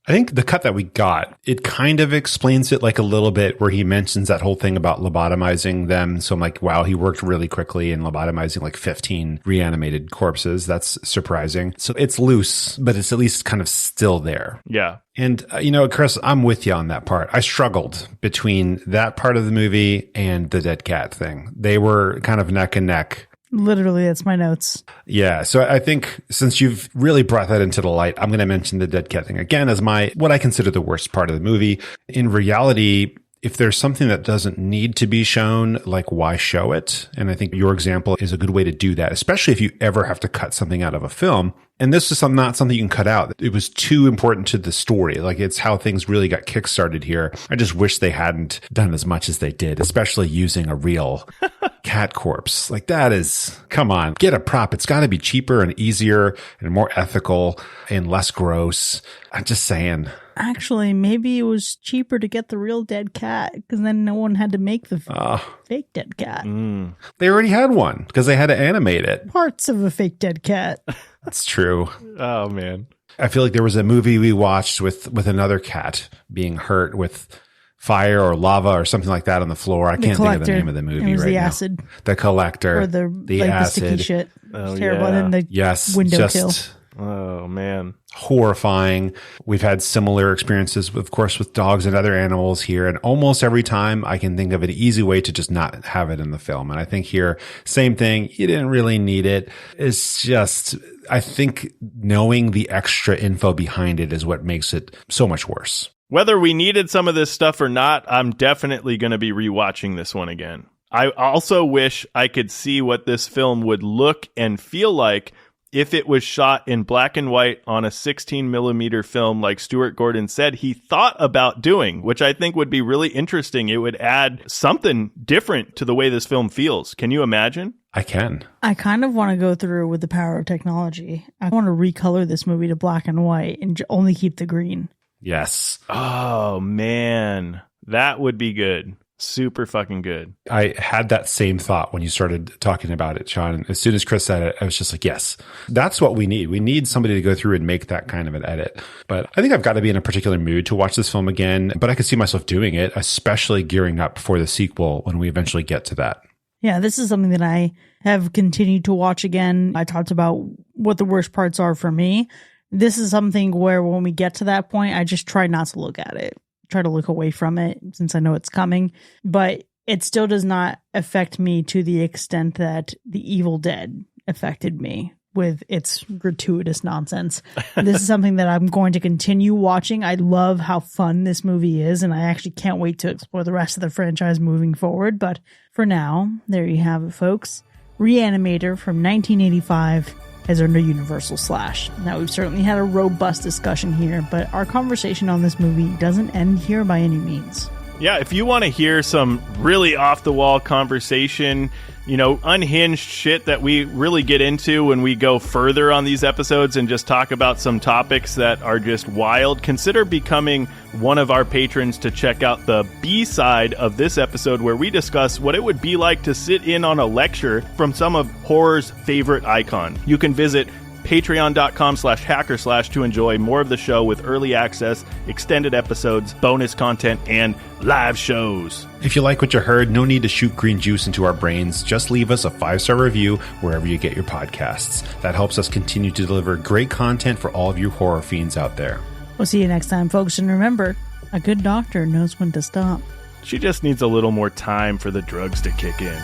I think the cut that we got, it kind of explains it like a little bit where he mentions that whole thing about lobotomizing them. So I'm like, wow, he worked really quickly in lobotomizing like 15 reanimated corpses. That's surprising. So it's loose, but it's at least kind of still there. Yeah. And, you know, Chris, I'm with you on that part. I struggled between that part of the movie and the dead cat thing. They were kind of neck and neck. Literally, that's my notes. Yeah. So I think since you've really brought that into the light, I'm going to mention the dead cat thing again as what I consider the worst part of the movie. In reality, if there's something that doesn't need to be shown, like why show it? And I think your example is a good way to do that, especially if you ever have to cut something out of a film. And this is not something you can cut out. It was too important to the story. Like it's how things really got kickstarted here. I just wish they hadn't done as much as they did, especially using a real cat corpse. Like that is, come on, get a prop. It's got to be cheaper and easier and more ethical and less gross. I'm just saying. Actually, maybe it was cheaper to get the real dead cat because then no one had to make the fake dead cat. They already had one because they had to animate it. Parts of a fake dead cat. That's true. Oh, man. I feel like there was a movie we watched with another cat being hurt with fire or lava or something like that on the floor. I can't think of the name of the movie it was right the now. Acid. The Collector. Or the like acid. The sticky shit. Oh, terrible. Yeah. And then the window kill. Oh, man. Horrifying. We've had similar experiences, of course, with dogs and other animals here. And almost every time I can think of an easy way to just not have it in the film. And I think here, same thing. You didn't really need it. It's just, I think knowing the extra info behind it is what makes it so much worse. Whether we needed some of this stuff or not, I'm definitely going to be rewatching this one again. I also wish I could see what this film would look and feel like if it was shot in black and white on a 16 millimeter film, like Stuart Gordon said, he thought about doing, which I think would be really interesting. It would add something different to the way this film feels. Can you imagine? I can. I kind of want to go through with the power of technology. I want to recolor this movie to black and white and only keep the green. Yes. Oh, man. That would be good. Super fucking good. I had that same thought when you started talking about it, Sean. As soon as Chris said it, I was just like, yes, that's what we need. We need somebody to go through and make that kind of an edit. But I think I've got to be in a particular mood to watch this film again. But I could see myself doing it, especially gearing up for the sequel when we eventually get to that. Yeah, this is something that I have continued to watch again. I talked about what the worst parts are for me. This is something where when we get to that point, I just try not to look at it. Try to look away from it since I know it's coming, but it still does not affect me to the extent that The Evil Dead affected me with its gratuitous nonsense. This is something that I'm going to continue watching. I love how fun this movie is, and I actually can't wait to explore the rest of the franchise moving forward. But for now, there you have it, folks. Re-Animator from 1985 has earned a Universal Slash. Now, we've certainly had a robust discussion here, but our conversation on this movie doesn't end here by any means. Yeah, if you want to hear some really off-the-wall conversation, you know, unhinged shit that we really get into when we go further on these episodes and just talk about some topics that are just wild, consider becoming one of our patrons to check out the B-side of this episode where we discuss what it would be like to sit in on a lecture from some of horror's favorite icon. You can visit patreon.com/hackerslash to enjoy more of the show with early access, extended episodes, bonus content, and live shows. If you like what you heard, no need to shoot green juice into our brains. Just leave us a 5-star review wherever you get your podcasts. That helps us continue to deliver great content for all of you horror fiends out there. We'll see you next time, folks. And remember, a good doctor knows when to stop. She just needs a little more time for the drugs to kick in.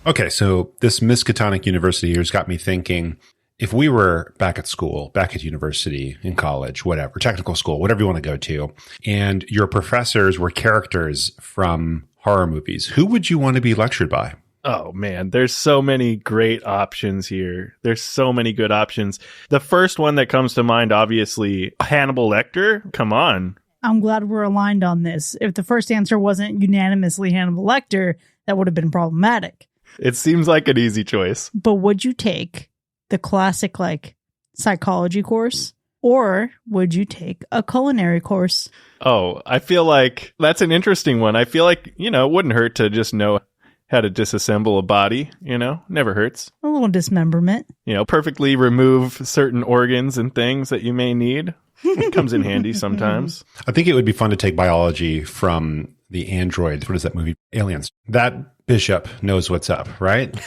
Okay, so this Miskatonic University years got me thinking, if we were back at school, back at university, in college, whatever, technical school, whatever you want to go to, and your professors were characters from horror movies, who would you want to be lectured by? Oh, man, there's so many great options here. There's so many good options. The first one that comes to mind, obviously, Hannibal Lecter. Come on. I'm glad we're aligned on this. If the first answer wasn't unanimously Hannibal Lecter, that would have been problematic. It seems like an easy choice. But would you take the classic, like, psychology course? Or would you take a culinary course? Oh, I feel like that's an interesting one. I feel like, you know, it wouldn't hurt to just know how to disassemble a body, you know? Never hurts. A little dismemberment. You know, perfectly remove certain organs and things that you may need. It comes in handy sometimes. I think it would be fun to take biology from the android. What is that movie? Aliens. That Bishop knows what's up, right?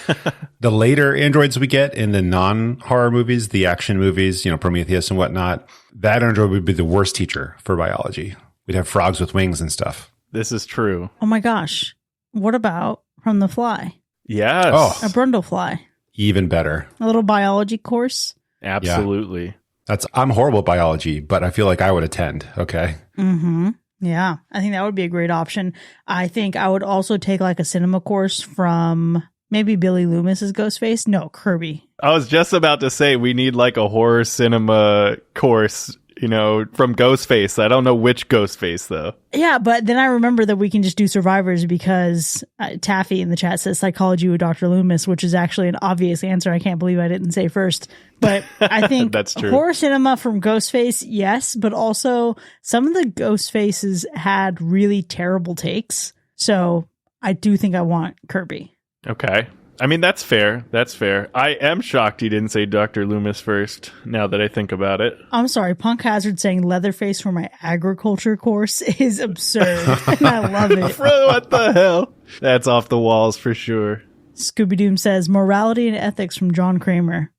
The later androids we get in the non-horror movies, the action movies, you know, Prometheus and whatnot, that android would be the worst teacher for biology. We'd have frogs with wings and stuff. This is true. Oh my gosh. What about From the Fly? Yes. Oh. A Brundlefly. Even better. A little biology course. Absolutely. Yeah. I'm horrible at biology, but I feel like I would attend. Okay. Mm-hmm. Yeah, I think that would be a great option. I think I would also take like a cinema course from maybe Billy Loomis's Ghostface. No, Kirby. I was just about to say we need like a horror cinema course, you know, from Ghostface. I don't know which Ghostface though. Yeah, but then I remember that we can just do Survivors because Taffy in the chat says psychology with Dr. Loomis, which is actually an obvious answer. I can't believe I didn't say first. But I think that's true. Horror cinema from Ghostface, yes, but also some of the Ghostfaces had really terrible takes. So I do think I want Kirby. Okay. I mean, that's fair. That's fair. I am shocked he didn't say Dr. Loomis first, now that I think about it. I'm sorry. Punk Hazard saying Leatherface for my agriculture course is absurd. And I love it. What the hell? That's off the walls for sure. Scooby Doom says morality and ethics from John Kramer.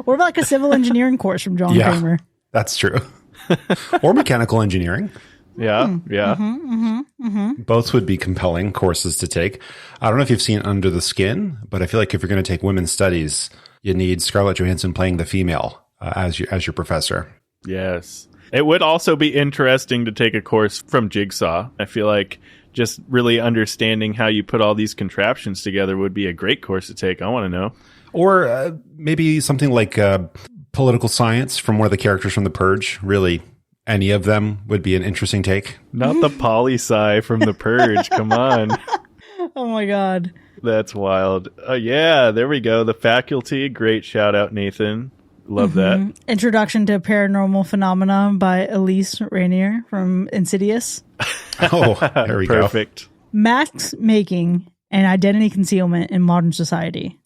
Or like a civil engineering course from John Kramer. That's true. Or mechanical engineering. Yeah, yeah. Both would be compelling courses to take. I don't know if you've seen Under the Skin, but I feel like if you're going to take women's studies, you need Scarlett Johansson playing the female as your professor. Yes. It would also be interesting to take a course from Jigsaw. I feel like just really understanding how you put all these contraptions together would be a great course to take. I want to know. Or maybe something like political science from one of the characters from The Purge. Really, any of them would be an interesting take. Not the poli-sci from The Purge. Come on. Oh my God. That's wild. Yeah, there we go. The Faculty. Great shout out, Nathan. Love that. Introduction to Paranormal Phenomena by Elise Rainier from Insidious. Oh, there we go. Perfect. Mask making and identity concealment in modern society.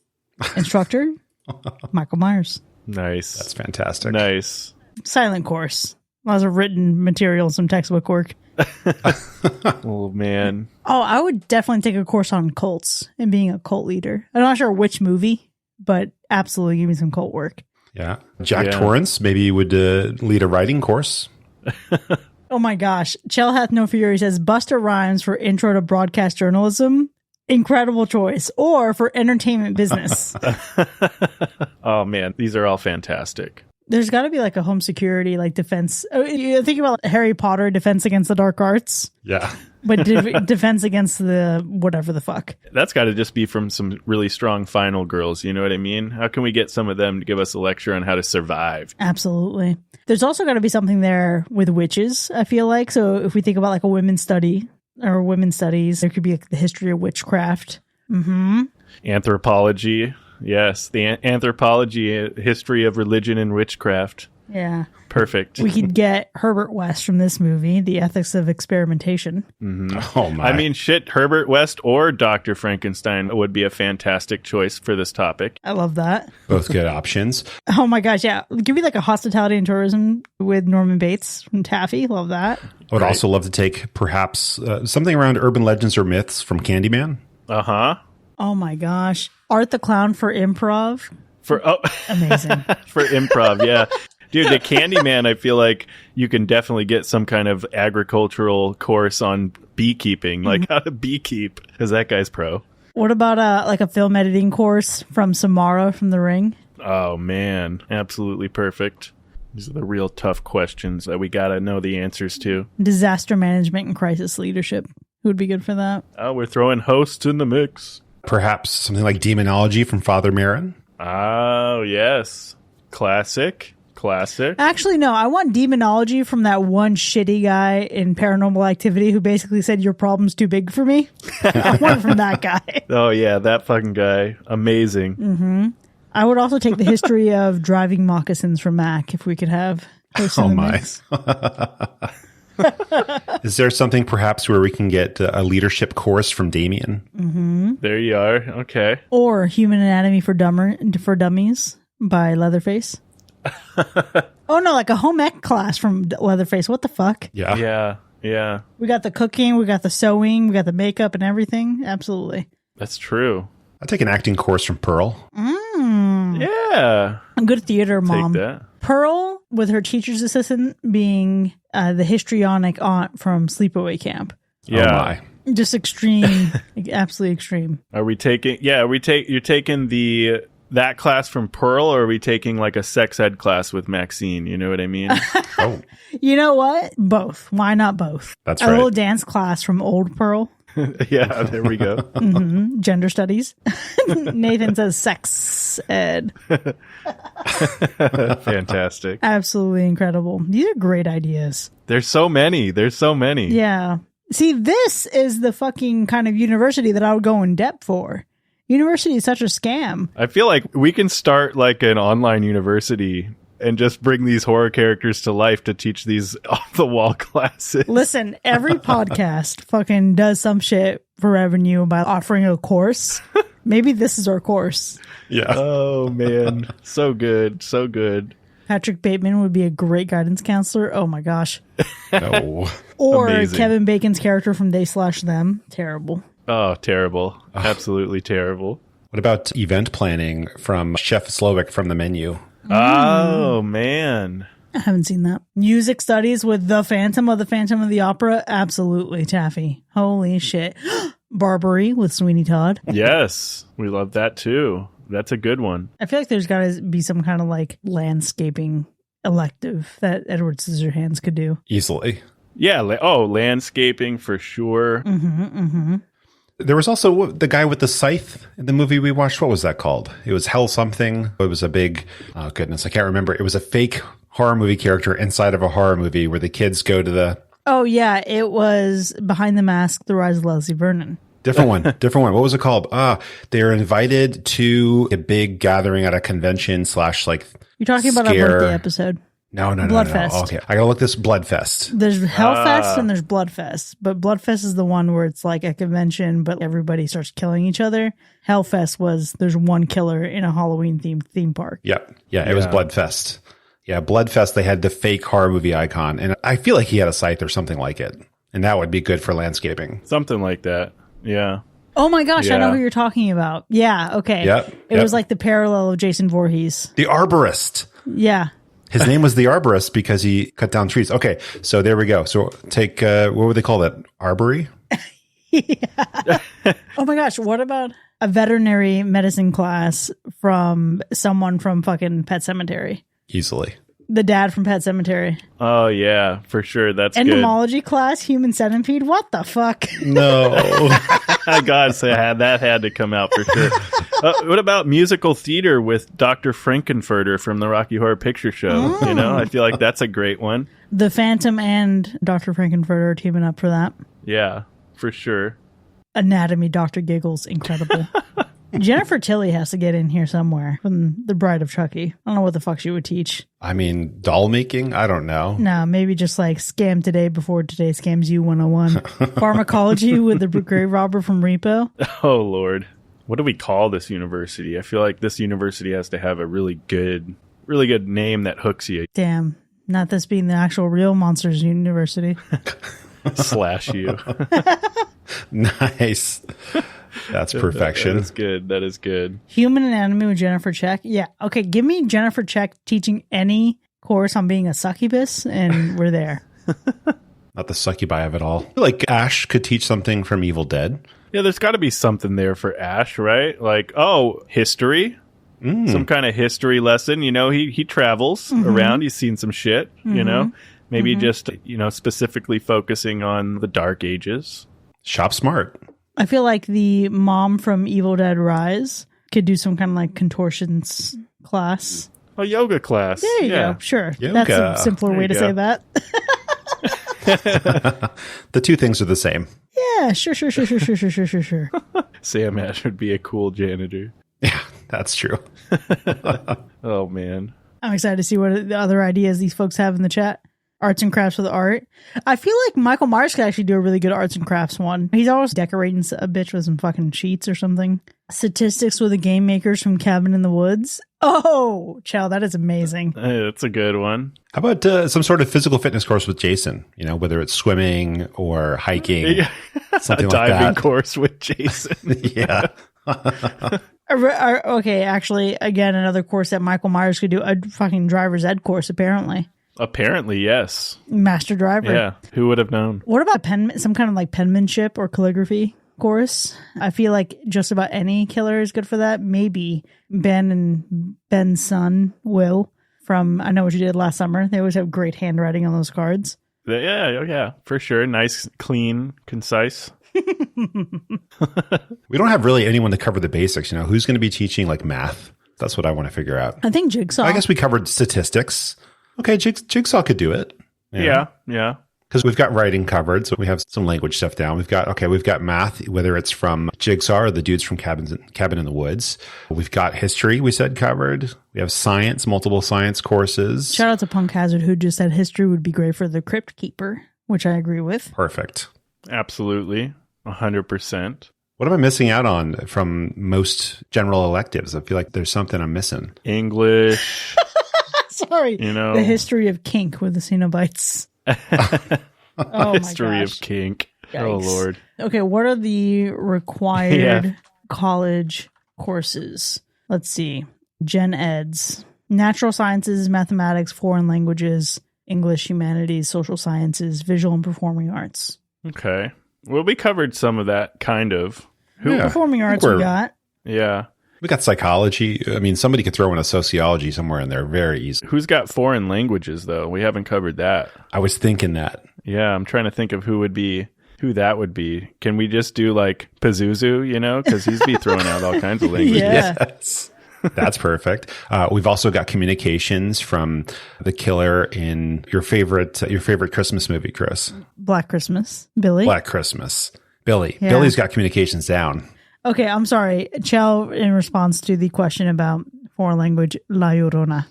Instructor, Michael Myers. Nice. That's fantastic. Nice. Silent course. Lots of written material, some textbook work. Oh, man. Oh, I would definitely take a course on cults and being a cult leader. I'm not sure which movie, but absolutely give me some cult work. Yeah. Jack Torrance maybe would lead a writing course. Oh my gosh. Chell Hath No Fury says Busta Rhymes for Intro to Broadcast Journalism. Incredible choice. Or for entertainment business. Oh, man. These are all fantastic. There's got to be like a home security, like defense. You think about Harry Potter, Defense Against the Dark Arts. Yeah. But defense against the whatever the fuck. That's got to just be from some really strong final girls. You know what I mean? How can we get some of them to give us a lecture on how to survive? Absolutely. There's also got to be something there with witches, I feel like. So if we think about like a women's study or women's studies, there could be like the history of witchcraft. Mm-hmm. Anthropology. Yes. The anthropology, history of religion and witchcraft. Yeah. Perfect. We could get Herbert West from this movie, The Ethics of Experimentation. Mm-hmm. Oh my. I mean, shit, Herbert West or Dr. Frankenstein would be a fantastic choice for this topic. I love that. Both good options. Oh my gosh, yeah. Give me like a hospitality and tourism with Norman Bates from Taffy. Love that. I would also love to take perhaps something around urban legends or myths from Candyman. Uh-huh. Oh my gosh. Art the Clown for improv. Amazing. For improv, yeah. Dude, the Candyman, I feel like you can definitely get some kind of agricultural course on beekeeping, like how to beekeep, because that guy's pro. What about like a film editing course from Samara from The Ring? Oh, man. Absolutely perfect. These are the real tough questions that we got to know the answers to. Disaster management and crisis leadership. Who would be good for that? Oh, we're throwing hosts in the mix. Perhaps something like demonology from Father Merrin. Oh, yes. Classic. Actually, no. I want demonology from that one shitty guy in Paranormal Activity who basically said, your problem's too big for me. I want it from that guy. Oh, yeah. That fucking guy. Amazing. Mm-hmm. I would also take the history of driving moccasins from Mac if we could have. Oh, my. Is there something perhaps where we can get a leadership course from Damien? Mm-hmm. There you are. Okay. Or Human Anatomy for Dummies by Leatherface. Oh no, like a home ec class from Leatherface. What the fuck? Yeah. We got the cooking, we got the sewing, we got the makeup and everything. Absolutely. That's true. I'll take an acting course from Pearl. Yeah. A good theater mom. Take that. Pearl, with her teacher's assistant being the histrionic aunt from Sleepaway Camp. Yeah. Oh my. Just extreme, absolutely extreme. Are we taking? Yeah. You're taking that class from Pearl, or are we taking like a sex ed class with Maxine? You know what I mean? Oh. You know what? Both. Why not both? That's a right. little dance class from Old Pearl. Yeah, there we go. Mm-hmm. Gender studies. Nathan says sex ed. Fantastic. Absolutely incredible. These are great ideas. There's so many. Yeah. See, this is the fucking kind of university that I would go in depth for. University is such a scam. I feel like we can start like an online university and just bring these horror characters to life to teach these off-the-wall classes. Listen, every podcast fucking does some shit for revenue by offering a course. Maybe this is our course. Yeah. Oh, man. So good. So good. Patrick Bateman would be a great guidance counselor. Oh, my gosh. No. Or Amazing. Kevin Bacon's character from They/Them. Terrible. Oh, terrible. Absolutely terrible. What about event planning from Chef Slovic from The Menu? Oh, man. I haven't seen that. Music studies with the Phantom of the Opera. Absolutely, Taffy. Holy shit. Barbary with Sweeney Todd. Yes. We love that too. That's a good one. I feel like there's got to be some kind of like landscaping elective that Edward Scissorhands could do. Easily. Yeah. Landscaping for sure. There was also the guy with the scythe in the movie we watched. What was that called? It was Hell something. It was a big, oh goodness, I can't remember. It was a fake horror movie character inside of a horror movie where the kids go to the... Oh, yeah. It was Behind the Mask, The Rise of Leslie Vernon. Different one. What was it called? They're invited to a big gathering at a convention / like... You're talking about our birthday episode. No. Bloodfest. Oh, okay. I gotta look this Bloodfest. There's Hellfest and there's Bloodfest. But Bloodfest is the one where it's like a convention, but everybody starts killing each other. Hellfest was there's one killer in a Halloween themed theme park. Yep. Yeah, it was Bloodfest. Yeah, Bloodfest, they had the fake horror movie icon. And I feel like he had a scythe or something like it. And that would be good for landscaping. Something like that. Yeah. Oh my gosh, I know who you're talking about. Yeah, okay. It was like the parallel of Jason Voorhees. The arborist. Yeah. His name was the arborist because he cut down trees. Okay, so there we go. So take, what would they call that? Arbory? Yeah. Oh my gosh, what about a veterinary medicine class from someone from fucking Pet Sematary? Easily. The dad from Pet Sematary. Oh, yeah, for sure. That's Entomology class, human centipede? What the fuck? No. I gotta say, that had to come out for sure. What about musical theater with Dr. Frankenfurter from the Rocky Horror Picture Show? You know, I feel like that's a great one. The Phantom and Dr. Frankenfurter are teaming up for that. Yeah, for sure. Anatomy, Dr. Giggles, incredible. Jennifer Tilly has to get in here somewhere from The Bride of Chucky. I don't know what the fuck she would teach. I mean, doll making? I don't know. No, maybe just like scam today before today scams you 101. Pharmacology with the grave robber from Repo. Oh, Lord. What do we call this university? I feel like this university has to have a really good name that hooks you. Damn. Not this being the actual real Monsters University. Slash you. Nice. That's perfection. That is good. Human Anatomy with Jennifer Check. Yeah. Okay. Give me Jennifer Check teaching any course on being a succubus, and we're there. Not the succubi of it all. I feel like Ash could teach something from Evil Dead. Yeah, there's got to be something there for Ash, right? Like, history. Some kind of history lesson. You know, he travels around. He's seen some shit, you know. Maybe just, specifically focusing on the Dark Ages. Shop smart. I feel like the mom from Evil Dead Rise could do some kind of like contortions class. A yoga class. There you go. Sure. Yoga. That's a simpler way to say that. The two things are the same. Yeah, sure. Sam Ash would be a cool janitor. Yeah, that's true. Oh, man. I'm excited to see what the other ideas these folks have in the chat. Arts and crafts with art. I feel like Michael Myers could actually do a really good arts and crafts one. He's always decorating a bitch with some fucking sheets or something. Statistics with the game makers from Cabin in the Woods. Oh, chow, that is amazing. Hey, that's a good one. How about some sort of physical fitness course with Jason? You know, whether it's swimming or hiking, something like that. A diving course with Jason. Yeah. Okay, actually, again, another course that Michael Myers could do, a fucking driver's ed course, apparently. Apparently, yes. Master driver. Yeah, who would have known? What about some kind of like penmanship or calligraphy course? I feel like just about any killer is good for that. Maybe Ben and Ben's son, Will, from I Know What You Did Last Summer. They always have great handwriting on those cards. Yeah, for sure. Nice, clean, concise. We don't have really anyone to cover the basics. You know, who's going to be teaching like math? That's what I want to figure out. I think Jigsaw. I guess we covered statistics. Okay, Jigsaw could do it. Yeah. Because we've got writing covered, so we have some language stuff down. We've got math, whether it's from Jigsaw or the dudes from Cabin in the Woods. We've got history, we said covered. We have science, multiple science courses. Shout out to Punk Hazard, who just said history would be great for the Crypt Keeper, which I agree with. Perfect. Absolutely. 100%. What am I missing out on from most general electives? I feel like there's something I'm missing. English. Sorry. The history of kink with the Cenobites. History of kink. Yikes. Oh, Lord. Okay, what are the required college courses? Let's see. Gen Eds. Natural sciences, mathematics, foreign languages, English, humanities, social sciences, visual and performing arts. Okay. Well, we covered some of that, kind of. Performing arts we got. Yeah. We got psychology. I mean, somebody could throw in a sociology somewhere in there very easily. Who's got foreign languages, though? We haven't covered that. I was thinking that. Yeah, I'm trying to think of who that would be. Can we just do like Pazuzu, because he's be throwing out all kinds of languages. Yeah. Yes. That's perfect. We've also got communications from the killer in your favorite Christmas movie, Chris. Black Christmas. Billy. Black Christmas. Billy. Yeah. Billy's got communications down. Okay, I'm sorry. Chow, in response to the question about foreign language, La Llorona.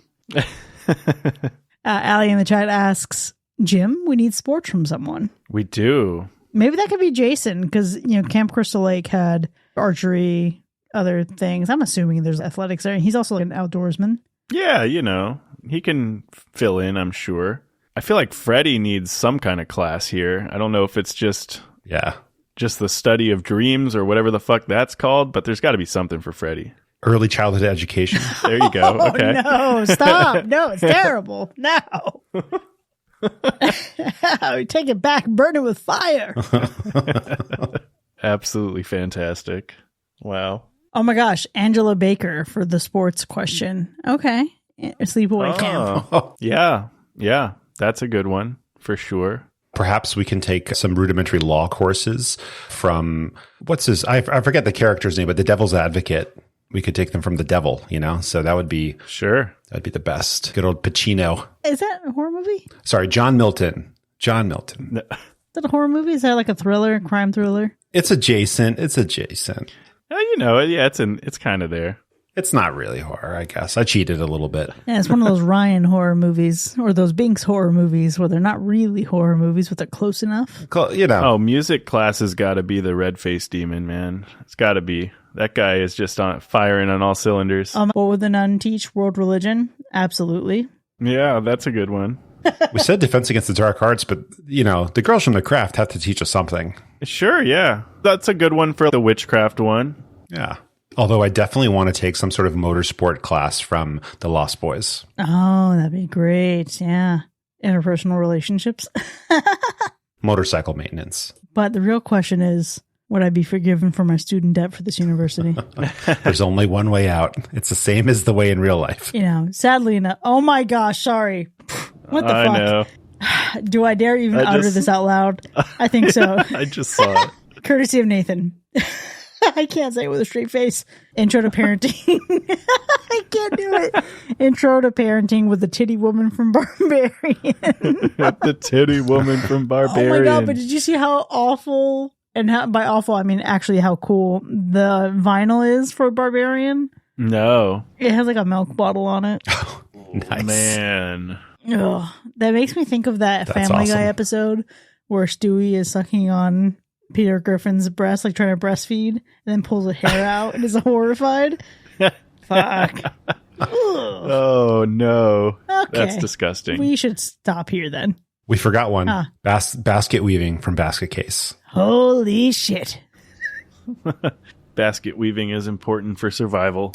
Allie in the chat asks, Jim, we need sports from someone. We do. Maybe that could be Jason, because, Camp Crystal Lake had archery, other things. I'm assuming there's athletics there. He's also like an outdoorsman. Yeah, he can fill in, I'm sure. I feel like Freddie needs some kind of class here. I don't know if it's just the study of dreams or whatever the fuck that's called, but there's got to be something for Freddie. Early childhood education. There you go. Okay. No, stop. No, it's terrible. No. Take it back, burn it with fire. Absolutely fantastic. Wow. Oh my gosh, Angela Baker for the sports question. Okay. Sleepaway Camp. Yeah. That's a good one for sure. Perhaps we can take some rudimentary law courses from I forget the character's name, but the Devil's Advocate. We could take them from the devil, so that would be that'd be the best. Good old Pacino. Is that a horror movie? Sorry, John Milton. Is that a horror movie? Is that like a thriller, crime thriller? It's adjacent. It's kind of there. It's not really horror, I guess. I cheated a little bit. Yeah, it's one of those Ryan horror movies or those Binks horror movies where they're not really horror movies, but they're close enough. Oh, music class has got to be the red-faced demon, man. It's got to be. That guy is just firing on all cylinders. What would the nun teach? World religion? Absolutely. Yeah, that's a good one. We said Defense Against the Dark Arts, but, the girls from the craft have to teach us something. Sure, yeah. That's a good one for the witchcraft one. Yeah. Although I definitely want to take some sort of motorsport class from the Lost Boys. Oh, that'd be great. Yeah. Interpersonal relationships. Motorcycle maintenance. But the real question is, would I be forgiven for my student debt for this university? There's only one way out. It's the same as the way in real life. Sadly enough. Oh my gosh, sorry. What the fuck? I know. Do I dare even utter this out loud? I think so. I just saw it. Courtesy of Nathan. I can't say it with a straight face. Intro to parenting. I can't do it. Intro to parenting with the titty woman from Barbarian. The titty woman from Barbarian. Oh my god, but did you see how awful, and by awful I mean actually how cool the vinyl is for Barbarian? No. It has like a milk bottle on it. Oh, nice. Man. Ugh, that makes me think of that Family Guy episode where Stewie is sucking on Peter Griffin's breast, like trying to breastfeed, and then pulls a hair out and is horrified. Fuck. Oh, no. Okay. That's disgusting. We should stop here then. We forgot one. Basket weaving from Basket Case. Holy shit. Basket weaving is important for survival.